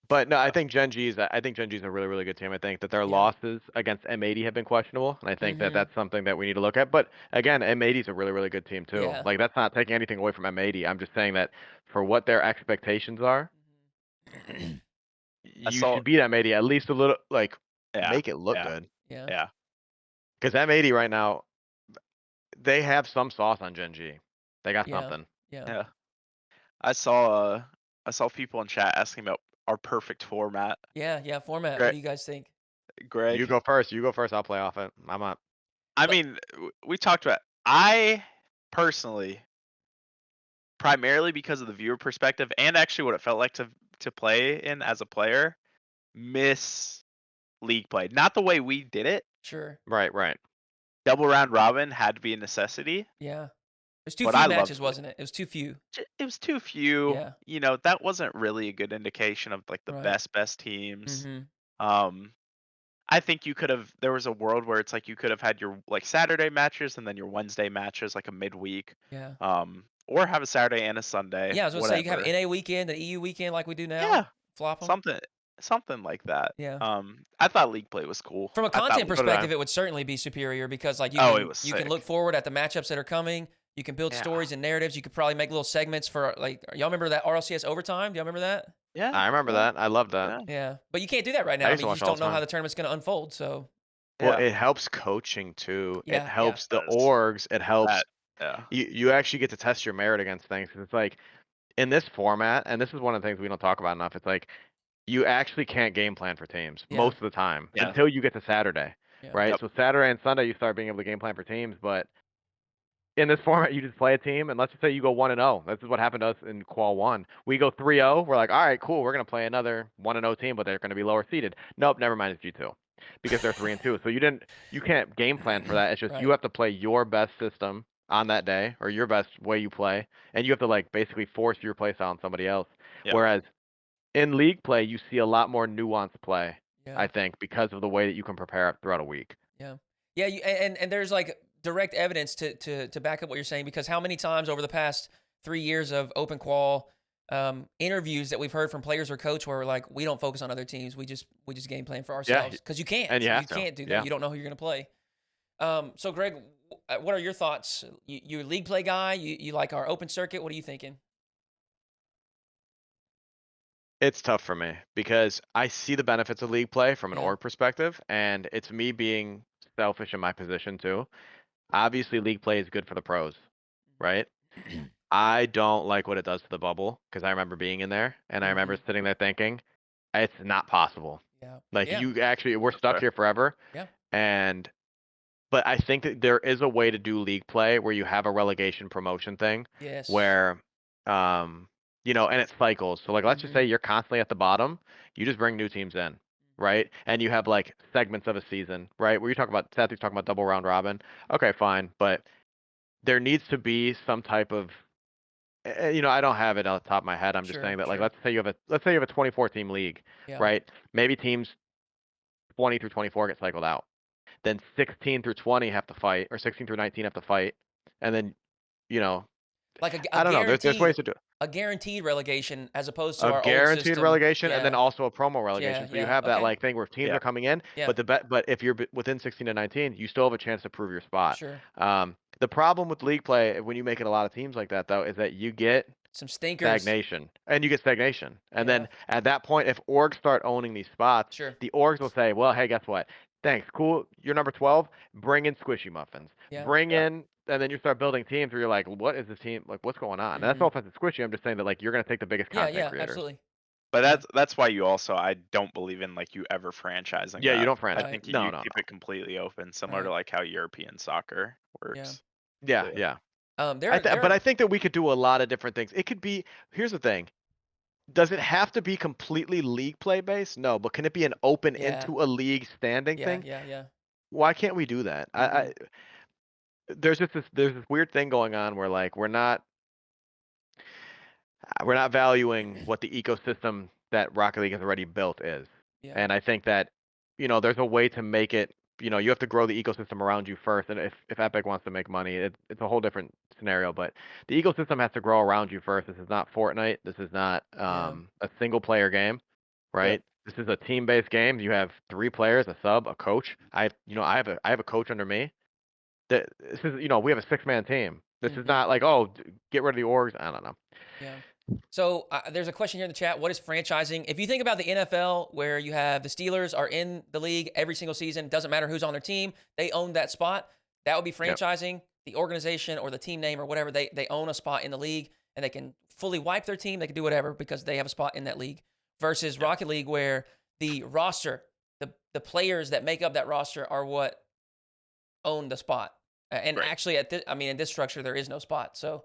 no, Yeah. I think Gen G's a really really good team. I think that their Yeah. losses against M80 have been questionable, and I think that hmm that's something that we need to look at. But again, M80 is a really really good team too. Yeah. Like that's not taking anything away from M80. I'm just saying that for what their expectations are, I you saw. should beat M80 at least a little. Like Yeah. make it look Yeah. good. Yeah. Yeah. Because M80 right now, they have some sauce on Gen G. They got Yeah. something. Yeah. Yeah. I saw. I saw people in chat asking about our perfect format. Yeah. Yeah. Format. What Greg. do you guys think? You Greg. go first. You go first. I'll play off it. I'm up. I Let- mean, we talked about. I personally, primarily because of the viewer perspective and actually what it felt like to play in as a player, miss league play, not the way we did it. Sure. Right. Double round robin had to be a necessity, Yeah. There's too but few I matches, loved it. wasn't it? It was too few. It was too few. Yeah. That wasn't really a good indication of like the Right. best teams. Mm-hmm. Um, I think there was a world where it's like you could have had your like Saturday matches and then your Wednesday matches like a midweek. Yeah. Or have a Saturday and a Sunday, Yeah, I was gonna say you can have whatever. NA weekend, an EU weekend like we do now. Yeah, Flop them. something like that. Yeah. I thought league play was cool. From a I thought content we- So did I. perspective, it would certainly be superior because like Oh, it was you can look sick. forward at the matchups that are coming. You can build Yeah. stories and narratives. You could probably make little segments for like y'all remember that RLCS overtime? Do y'all remember that? Yeah, I remember yeah, that. I love that. yeah. Yeah. But you can't do that right now. I I used mean, to you watch just all don't the know how time. the tournament's going to unfold. So, Well, Yeah. it helps coaching too. It Yeah, helps the does. orgs. It helps. That, yeah. You actually get to test your merit against things. 'Cause it's like in this format, and this is one of the things we don't talk about enough. It's like you actually can't game plan for teams Yeah. most of the time Yeah. until you get to Saturday, Yeah. right? Yep. So Saturday and Sunday you start being able to game plan for teams, but in this format you just play a team, and let's just say you go 1-0. This is what happened to us in Qual 1. We go 3-0. We're like, all right, cool. We're gonna play another 1-0 team, but they're gonna be lower seeded. Nope, never mind. It's G2 because they're 3-2. So you can't game plan for that. It's just you Right. have to play your best system on that day or your best way you play, and you have to like basically force your play style on somebody else. Yeah. Whereas in league play, you see a lot more nuanced play, Yeah. I think, because of the way that you can prepare throughout a week. Yeah. Yeah, and there's like direct evidence to back up what you're saying because how many times over the past 3 years of open qual interviews that we've heard from players or coach where we're like we don't focus on other teams, we just game plan for ourselves because you can't. and you have to. Can't do that. Yeah. You don't know who you're going to play. So Greg, what are your thoughts? You're a league play guy. You like our open circuit. What are you thinking? It's tough for me because I see the benefits of league play from an Yeah. org perspective, and it's me being selfish in my position too. Obviously, league play is good for the pros, right? I don't like what it does to the bubble because I remember being in there and I remember sitting there thinking, it's not possible. Yeah. Like Yeah. we're stuck fair. here forever. Yeah. But I think that there is a way to do league play where you have a relegation promotion thing Yes. where, and it cycles. So like, let's just say you're constantly at the bottom, you just bring new teams in, right? And you have like segments of a season, right? Where you talk about, Satthew's talking about double round robin. Okay, fine. But there needs to be some type of, I don't have it on the top of my head. I'm just Sure, saying that like, sure. let's say you have a 24 team league, Yeah. right? Maybe teams 20 through 24 get cycled out. Then 16 through 20 have to fight, or 16 through 19 have to fight, and then, Like I don't know. There's ways to do it. a guaranteed relegation as opposed to A our old guaranteed system. relegation, and then Yeah. also a promo relegation. So you yeah, have that okay. like thing where teams Yeah. are coming in, Yeah. but if you're within 16 to 19, you still have a chance to prove your spot. Sure. The problem with league play when you make it a lot of teams like that though is that you get Some stinkers. stagnation, and you get stagnation, and Yeah. then at that point, if orgs start owning these spots, Sure. the orgs will say, "Well, hey, guess what? Thanks, cool. You're number 12. Bring in squishy muffins. Yeah. Bring in." And then you start building teams where you're like, "What is this team? Like, what's going on?" And that's no offense to squishy. I'm just saying that like you're gonna take the biggest Yeah, content creators. absolutely. But Yeah. that's why you also I don't believe in like you ever franchising. Yeah, you that. don't I franchise. think No, you no, keep no. it completely open, similar to Right. like how European soccer works. Yeah, Yeah. yeah. There But are- I think that we could do a lot of different things. It could be. Here's the thing. Does it have to be completely league play based? No, but can it be an open Yeah. into a league standing yeah, thing? yeah. Why can't we do that? There's this weird thing going on where like we're not valuing what the ecosystem that Rocket League has already built is. Yeah. And I think that there's a way to make it. You have to grow the ecosystem around you first. And if Epic wants to make money, it's a whole different scenario. But the ecosystem has to grow around you first. This is not Fortnite. This is not a single player game, right? This is a team based game. You have 3 players, a sub, a coach. I have a coach under me. This is we have a 6-man team. This is not like get rid of the orgs. I don't know. Yeah. So there's a question here in the chat. What is franchising? If you think about the NFL, where you have the Steelers are in the league every single season, doesn't matter who's on their team, they own that spot. That would be franchising. The organization or the team name or whatever, they own a spot in the league and they can fully wipe their team. They can do whatever because they have a spot in that league. Versus Rocket League, where the roster, the players that make up that roster are what own the spot. And actually, in this structure, there is no spot. So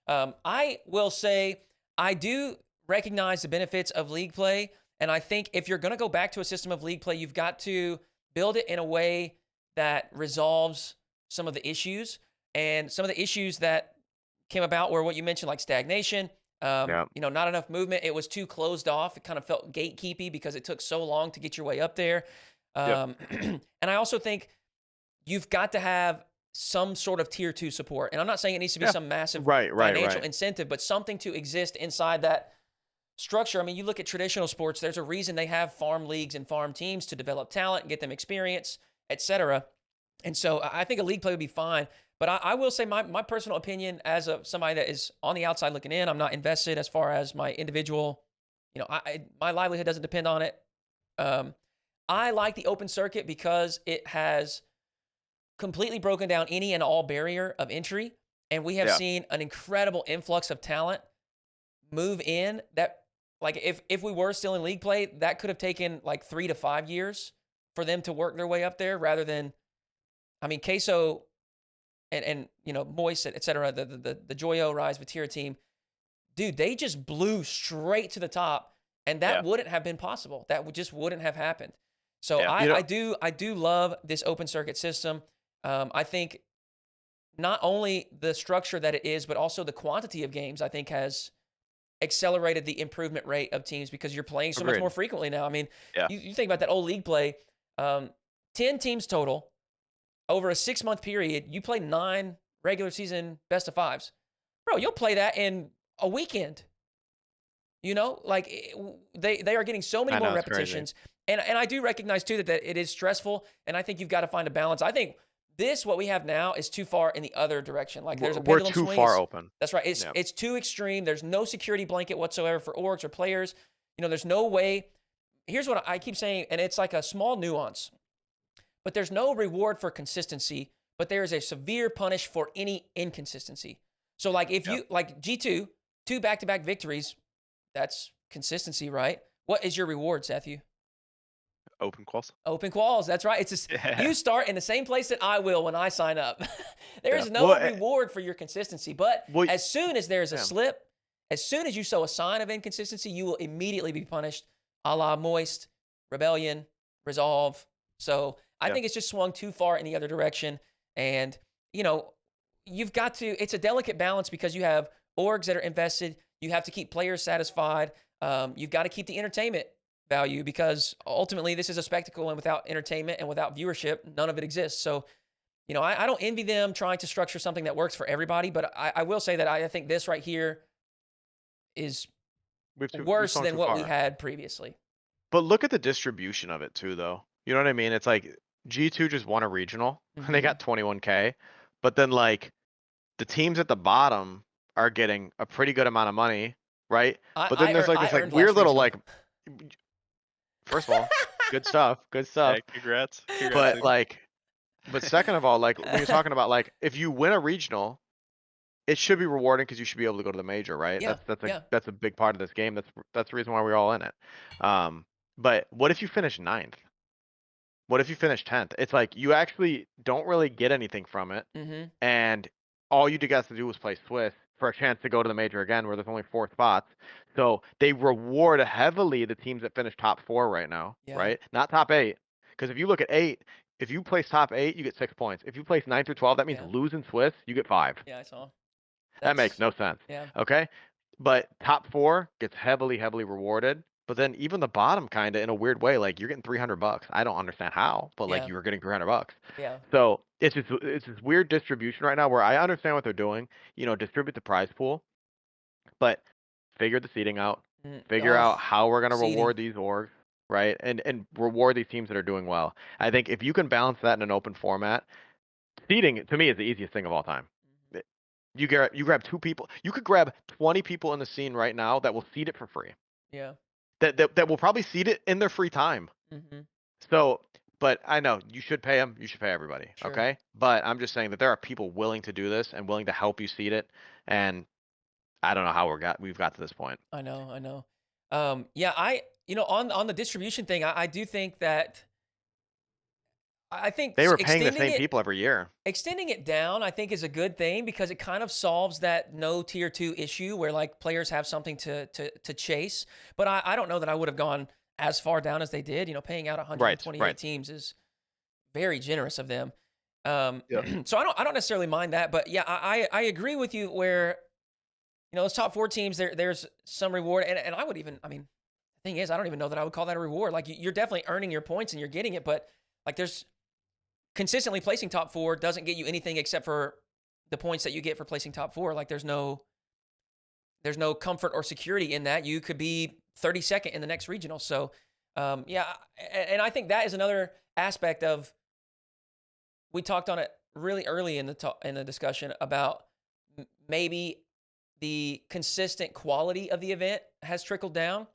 I will say I do recognize the benefits of league play. And I think if you're going to go back to a system of league play, you've got to build it in a way that resolves some of the issues. And some of the issues that came about were what you mentioned, like stagnation, not enough movement. It was too closed off. It kind of felt gatekeepy because it took so long to get your way up there. And I also think you've got to have some sort of tier 2 support. And I'm not saying it needs to be some massive financial incentive, but something to exist inside that structure. I mean, you look at traditional sports, there's a reason they have farm leagues and farm teams to develop talent and get them experience, etc. And so I think a league play would be fine. But I will say my personal opinion as somebody that is on the outside looking in, I'm not invested as far as my individual, my livelihood doesn't depend on it. I like the open circuit because it has completely broken down any and all barrier of entry. And we have seen an incredible influx of talent move in that, like, if we were still in league play, that could have taken like 3 to 5 years for them to work their way up there rather than, I mean, Queso and Moist, et cetera, the Joyo Rise Vatira team, dude, they just blew straight to the top, and that wouldn't have been possible. That just wouldn't have happened. So I do love this open circuit system. I think not only the structure that it is, but also the quantity of games, I think, has accelerated the improvement rate of teams because you're playing so much more frequently now. I mean, you think about that old league play, 10 teams total. Over a 6-month period, you play 9 regular season best of 5s. Bro, you'll play that in a weekend. Like they are getting so many more repetitions. And I do recognize too that it is stressful, and I think you've got to find a balance. I think what we have now is too far in the other direction. Like there's a pendulum swing. We're too far open. That's right. It's too extreme. There's no security blanket whatsoever for orgs or players. There's no way. Here's what I keep saying, and it's like a small nuance. But there's no reward for consistency, but there is a severe punish for any inconsistency. So like if you like G2, 2 back-to-back victories, that's consistency, right? What is your reward, Satthew? Open quals. Open quals, that's right. It's just, you start in the same place that I will when I sign up. There is no reward for your consistency, but as soon as there is a slip, as soon as you show a sign of inconsistency, you will immediately be punished, a la Moist, Rebellion, Resolve. So I think it's just swung too far in the other direction. And, you've got to, it's a delicate balance because you have orgs that are invested. You have to keep players satisfied. You've got to keep the entertainment value because ultimately this is a spectacle, and without entertainment and without viewership, none of it exists. So, I don't envy them trying to structure something that works for everybody, but I will say that I think this right here is worse than what we had previously. But look at the distribution of it too, though. You know what I mean? It's like G2 just won a regional and they got 21K, but then like the teams at the bottom are getting a pretty good amount of money, right? But then there's this weird little like, first of all, good stuff. Hey, congrats. But second of all, like when you're talking about like if you win a regional, it should be rewarding because you should be able to go to the major, right? Yeah, that's a big part of this game. That's the reason why we're all in it. But what if you finish 9th? What if you finish 10th? It's like you actually don't really get anything from it, and all you got to do was play Swiss for a chance to go to the major again, where there's only 4 spots. So they reward heavily the teams that finish top 4 right now, right? Not top 8, because if you look at 8, if you place top 8, you get 6 points. If you place 9 through 12, that means losing Swiss, you get 5. Yeah, I saw. That makes no sense. Yeah. Okay, but top 4 gets heavily rewarded. But then even the bottom, kind of in a weird way, like you're getting $300. I don't understand how, but like you were getting $300. Yeah. So it's this weird distribution right now where I understand what they're doing. Distribute the prize pool, but figure the seating out. Figure out how we're gonna reward these orgs, right? And reward these teams that are doing well. I think if you can balance that in an open format, seating to me is the easiest thing of all time. You grab 2 people. You could grab 20 people in the scene right now that will seat it for free. Yeah. That will probably seed it in their free time. So, but I know you should pay them. You should pay everybody. Sure. Okay. But I'm just saying that there are people willing to do this and willing to help you seed it. And I don't know how we've got to this point. I know. Yeah, on the distribution thing, I do think that I think they were paying the same people every year. Extending it down, I think, is a good thing because it kind of solves that no tier 2 issue where like players have something to chase. But I don't know that I would have gone as far down as they did. Paying out 128 right. teams is very generous of them. Yep. So I don't necessarily mind that, but yeah, I agree with you where those top 4 teams there's some reward, and I would even, I mean, the thing is, I don't even know that I would call that a reward. Like you're definitely earning your points and you're getting it, but like there's consistently placing top 4 doesn't get you anything except for the points that you get for placing top 4. Like there's no comfort or security in that. You could be 32nd in the next regional. So yeah, and I think that is another aspect of. We talked on it really early in the discussion about maybe the consistent quality of the event has trickled down,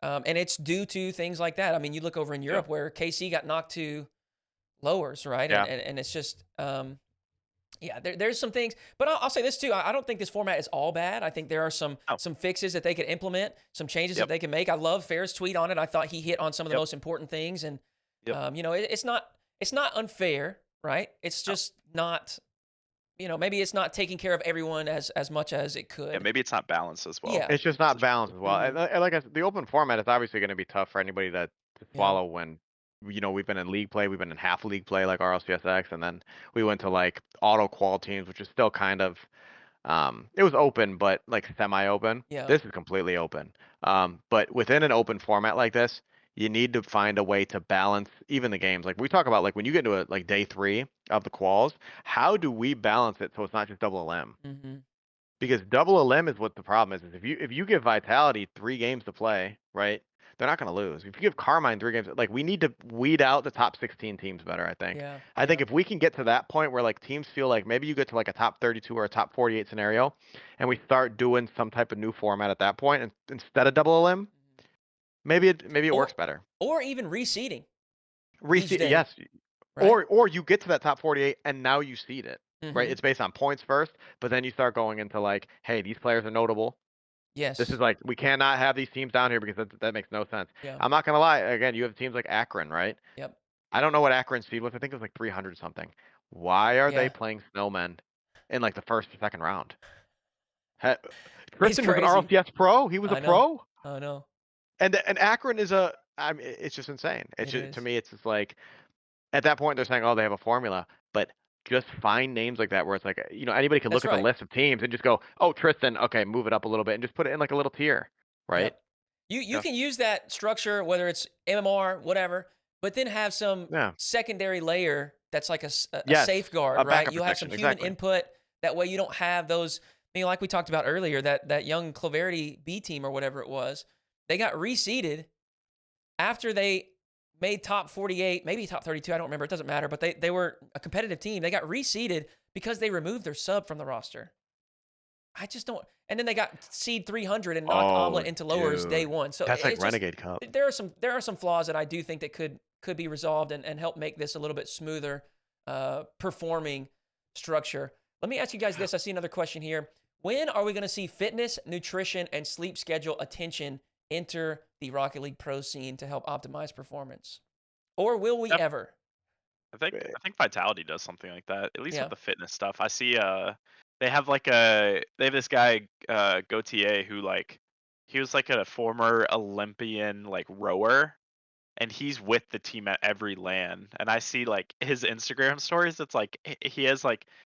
and it's due to things like that. I mean, you look over in Europe where KC got knocked to lowers, right? Yeah. And it's just, yeah, there's some things. But I'll say this too. I don't think this format is all bad. I think there are some fixes that they could implement, some changes that they can make. I love Fair's tweet on it. I thought he hit on some of the most important things, and it's not unfair. Right? It's just not, maybe it's not taking care of everyone as much as it could. Yeah, maybe it's not balanced as well. Yeah. It's just not balanced as well. And like the open format is obviously going to be tough for anybody to swallow when, we've been in league play, we've been in half league play like RLCSX, and then we went to like auto qual teams, which is still kind of, it was open, but like semi-open. Yeah. This is completely open. But within an open format like this, you need to find a way to balance even the games. Like we talk about, like when you get into like day 3 of the quals, how do we balance it so it's not just double LM? Mm-hmm. Because double LM is what the problem is if you give Vitality 3 games to play, right? They're not going to lose. If you give Carmine 3 games, like we need to weed out the top 16 teams better, I think. Yeah. I think if we can get to that point where like teams feel like maybe you get to like a top 32 or a top 48 scenario, and we start doing some type of new format at that point, and instead of double LM, maybe it works better. Or even reseeding. Yes. Right? Or you get to that top 48 and now you seed it. Right? It's based on points first, but then you start going into like, hey, these players are notable. Yes. This is like, we cannot have these teams down here because that makes no sense. Yeah. I'm not going to lie. Again, you have teams like Akron, right? Yep. I don't know what Akron's seed was. I think it was like 300 something. Why are they playing Snowmen in like the first or second round? Tristan was an RLCS pro. He was a pro. I know. And Akron is it's just insane. To me, it's just like, at that point they're saying, oh, they have a formula, but just find names like that where it's like, anybody can look at the list of teams and just go, oh, Tristan, okay, move it up a little bit and just put it in like a little tier, right? Yep. You can use that structure, whether it's MMR, whatever, but then have some secondary layer that's like a safeguard, right? You have some human input. That way you don't have those, like we talked about earlier, that young Claverity B team or whatever it was, they got reseeded after they made top 48, maybe top 32, I don't remember, it doesn't matter, but they were a competitive team. They got reseeded because they removed their sub from the roster. I just don't. And then they got seed 300 and knocked Omelet into lowers day 1. So that's like Renegade Cup. There are some flaws that I do think that could be resolved and help make this a little bit smoother performing structure. Let me ask you guys this. I see another question here. When are we going to see fitness, nutrition, and sleep schedule attention enter the Rocket League Pro scene to help optimize performance? Or will we ever? I think Vitality does something like that, at least with the fitness stuff. I see they have this guy Gautier who he was like a former Olympian rower, and he's with the team at every LAN. And I see his Instagram stories. It's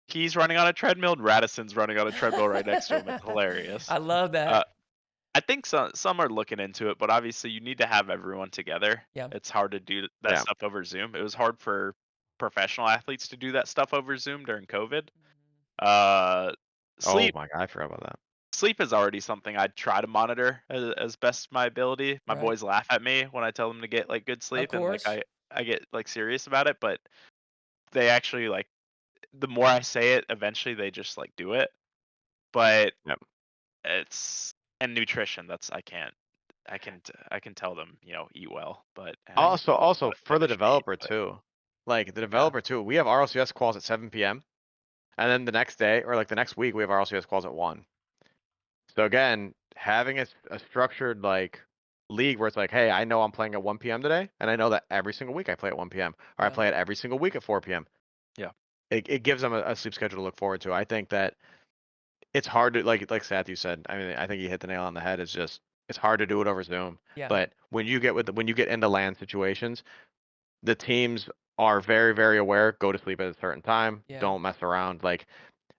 he's running on a treadmill and Radisson's running on a treadmill right next to him. It's hilarious. I love that. I think some are looking into it, but obviously you need to have everyone together. Yeah. It's hard to do that stuff over Zoom. It was hard for professional athletes to do that stuff over Zoom during COVID. Sleep. Oh my God, I forgot about that. Sleep is already something I try to monitor as best my ability. My boys laugh at me when I tell them to get good sleep, and I get serious about it. But they actually the more I say it, eventually they just do it. But it's. And nutrition, I can tell them, eat well, but also for the developer too. Like the developer too, we have RLCS calls at 7 p.m. and then the next day or the next week we have RLCS calls at 1. So again, having a structured league where it's hey, I know I'm playing at 1 p.m. today, and I know that every single week I play at 1 p.m. or I play it every single week at 4 p.m. Yeah. It gives them a sleep schedule to look forward to. I think that it's hard to like Satthew said. I mean, I think he hit the nail on the head. It's just it's hard to do it over Zoom. Yeah. But when you get into LAN situations, the teams are very, very aware. Go to sleep at a certain time. Yeah. Don't mess around. Like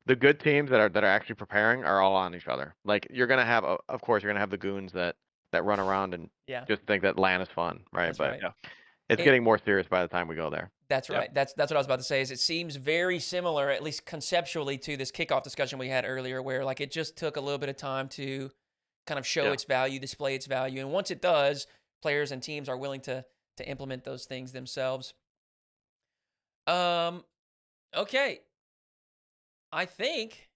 the good teams that are actually preparing are all on each other. Like you're gonna have, of course, you're gonna have the goons that run around and Yeah. just think that LAN is fun, right? That's But right. Yeah. it's getting more serious by the time we go there. That's Yep. right. That's what I was about to say. Is it seems very similar, at least conceptually, to this kickoff discussion we had earlier, where like it just took a little bit of time to kind of show Yeah. its value, display its value, and once it does, players and teams are willing to implement those things themselves. Okay. I think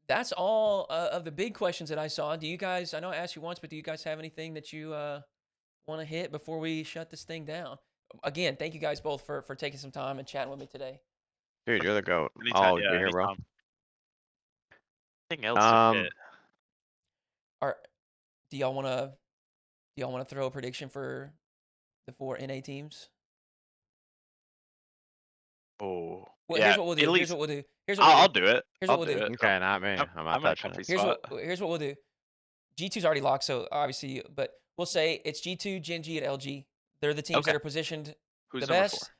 that's all of the big questions that I saw. Do you guys? I know I asked you once, but do you guys have anything that you want to hit before we shut this thing down? Again, thank you guys both for taking some time and chatting with me today. Dude, you're the goat. Anytime. Oh, Yeah. be here, bro. Anytime. Anything else to hit? Are do y'all want to throw a prediction for the 4 NA teams? Oh. Well, yeah. here's what we'll do. At Here's least what we'll do. Here's what we'll I'll do. do it. Here's I'll what we'll do do. it. Okay, not me. I'm, I'm not I'm in a touching comfy it. spot. Here's what we'll do. G2's already locked, so obviously, but we'll say it's G2, Gen G, and LG. They're the teams Okay. that are positioned Who's the number best.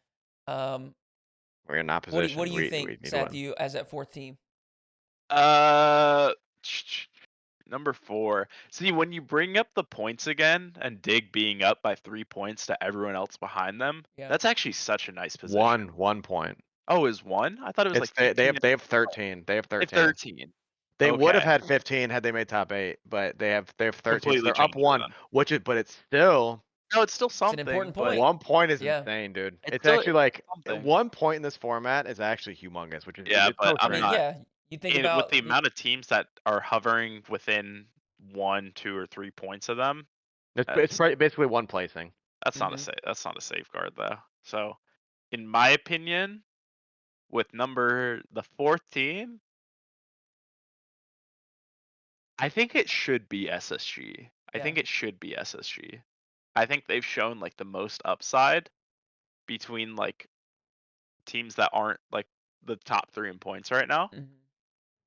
We're not What positioned. do you we think, need to win. Satthew, as that 4th team? 4? Number 4. See, when you bring up the points again and Dig being up by 3 points to everyone else behind them, Yeah. that's actually such a nice position. 1 point. Oh, is 1? I thought it was It's like they 15. have 13. They have 13. 13. They would have Okay. had 15 had they made top 8, but they have 13. So Completely they're up changed it 1, then. but it's still No, it's still It's an something. important but point. 1 point is Yeah. insane, dude. It's It's still actually like something. 1 point in this format is actually humongous, which is Yeah, it's but so I I mean, mean, strange. yeah. You think with about the amount of teams that are hovering within 1, 2, or 3 points of them, It's basically 1 placing. that's not a safeguard though. So, in my opinion, with the 4th team, I think it should be SSG. I Yeah. think it should be SSG. I think they've shown like the most upside between like teams that aren't like the top 3 in points right now. Mhm.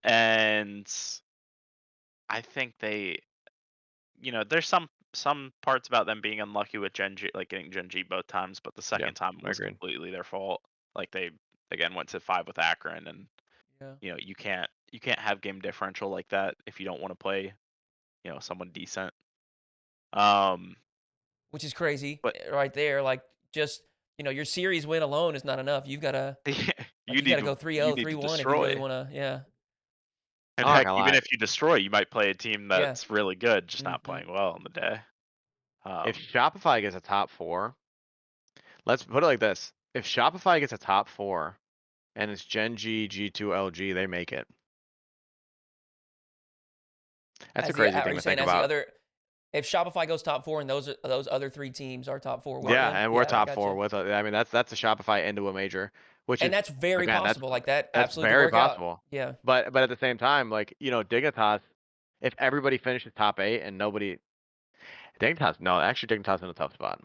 And I think there's some parts about them being unlucky with Gen G, like getting Gen G both times, but the second time was agreed. completely their fault. Like they again went to 5 with Akron, and Yeah. you can't have game differential like that if you don't want to play someone decent. Which is crazy, But right there. Like, just your series win alone is not enough. You've got to you got to need go to 3-0, you need to 3-1 if you really destroy. want to. Yeah. And I'm not heck, gonna even lie. if you destroy, you might play a team Yeah. that's really good, just not Mhm. playing well on the day. If Shopify gets a top 4, let's put it like this. If Shopify gets a top 4 and it's Gen G, G2, LG, they make it. That's a crazy Are thing you to saying think as the about. other? If Shopify goes top 4 and those other 3 teams are top 4, with Yeah, them, and we're yeah, I top 4 gotcha. with I mean that's a Shopify into a major, which And is that's very again possible. Like that that's absolutely could very work out. possible. Yeah. But at the same time, like Dignitas, if everybody finishes top 8 and nobody Dignitas, no, actually Dignitas in a tough spot.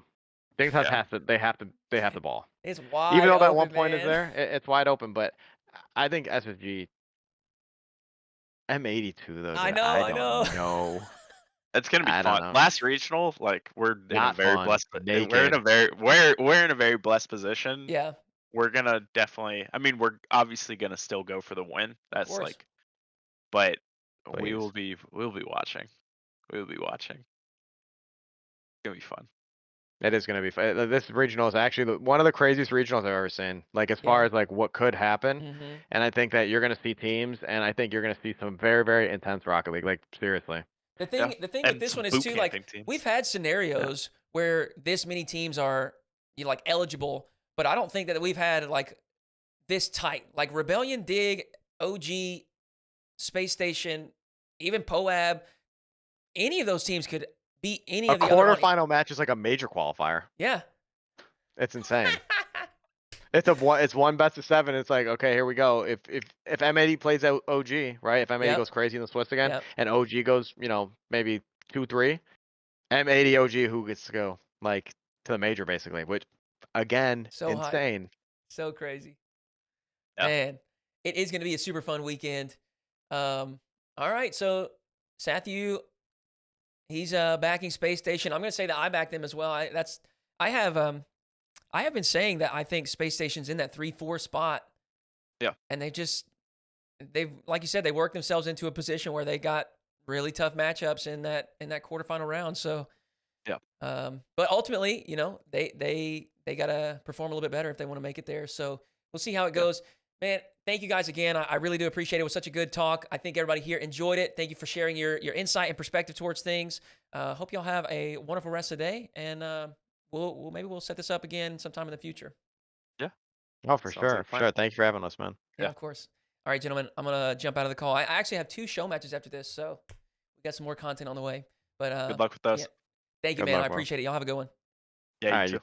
Dignitas Yeah. they have the ball. It's Even wide though that 1 open, point is man. there, it's wide open. But I think SSG M82 though, I dude. know. I I don't know. know. It's gonna be I don't fun. know. Last regional, like we're in a Not very fun. blessed. Naked. We're in a very blessed position. Yeah. We're gonna definitely. I mean, we're obviously gonna still go for the win. Of That's course. like, but Please. we'll be watching. We'll be watching. It's gonna be fun. It is going to be fun. This regional is actually one of the craziest regionals I've ever seen. Like as far Yeah. as like what could happen, Mhm. and I think that you're going to see teams, and I think you're going to see some very very intense Rocket League. Like seriously. The Yeah. thing with And this some one is boot too, camping like teams. we've had scenarios where this many teams are like eligible, but I don't think that we've had like this tight. Like Rebellion, Dig, OG, Space Station, even Poab, any of those teams could beat any A of the other. quarterfinal match is like a major qualifier. Yeah. It's insane. It's one best of 7. It's like okay, here we go. If M80 plays out OG, right? If M80 Yep. goes crazy in the Swiss again, Yep. and OG goes, maybe 2-3, M80 OG who gets to go like to the major basically, which again, So hype. insane. So crazy. Yeah. Man, it is going to be a super fun weekend. All right, so Satthew, He's backing Space Station. I'm going to say that I back them as well. I have been saying that I think Space Station's in that 3-4 spot. Yeah. And they've like you said, they worked themselves into a position where they got really tough matchups in that quarterfinal round. So yeah. But ultimately, you know, they gotta perform a little bit better if they want to make it there. So we'll see how it goes. Man, thank you guys again. I really do appreciate it. It was such a good talk. I think everybody here enjoyed it. Thank you for sharing your insight and perspective towards things. Hope y'all have a wonderful rest of the day, and maybe we'll set this up again sometime in the future. Yeah. Oh, for Sounds sure. like a For plan. sure. Thank you for having us, man. Yeah, of course. All right, gentlemen, I'm gonna jump out of the call. I actually have 2 show matches after this, so we got some more content on the way. But Good luck with those. yeah. Thank you, Good man. luck, I bro. appreciate it. Y'all have a good one. Yeah, All you right, too. you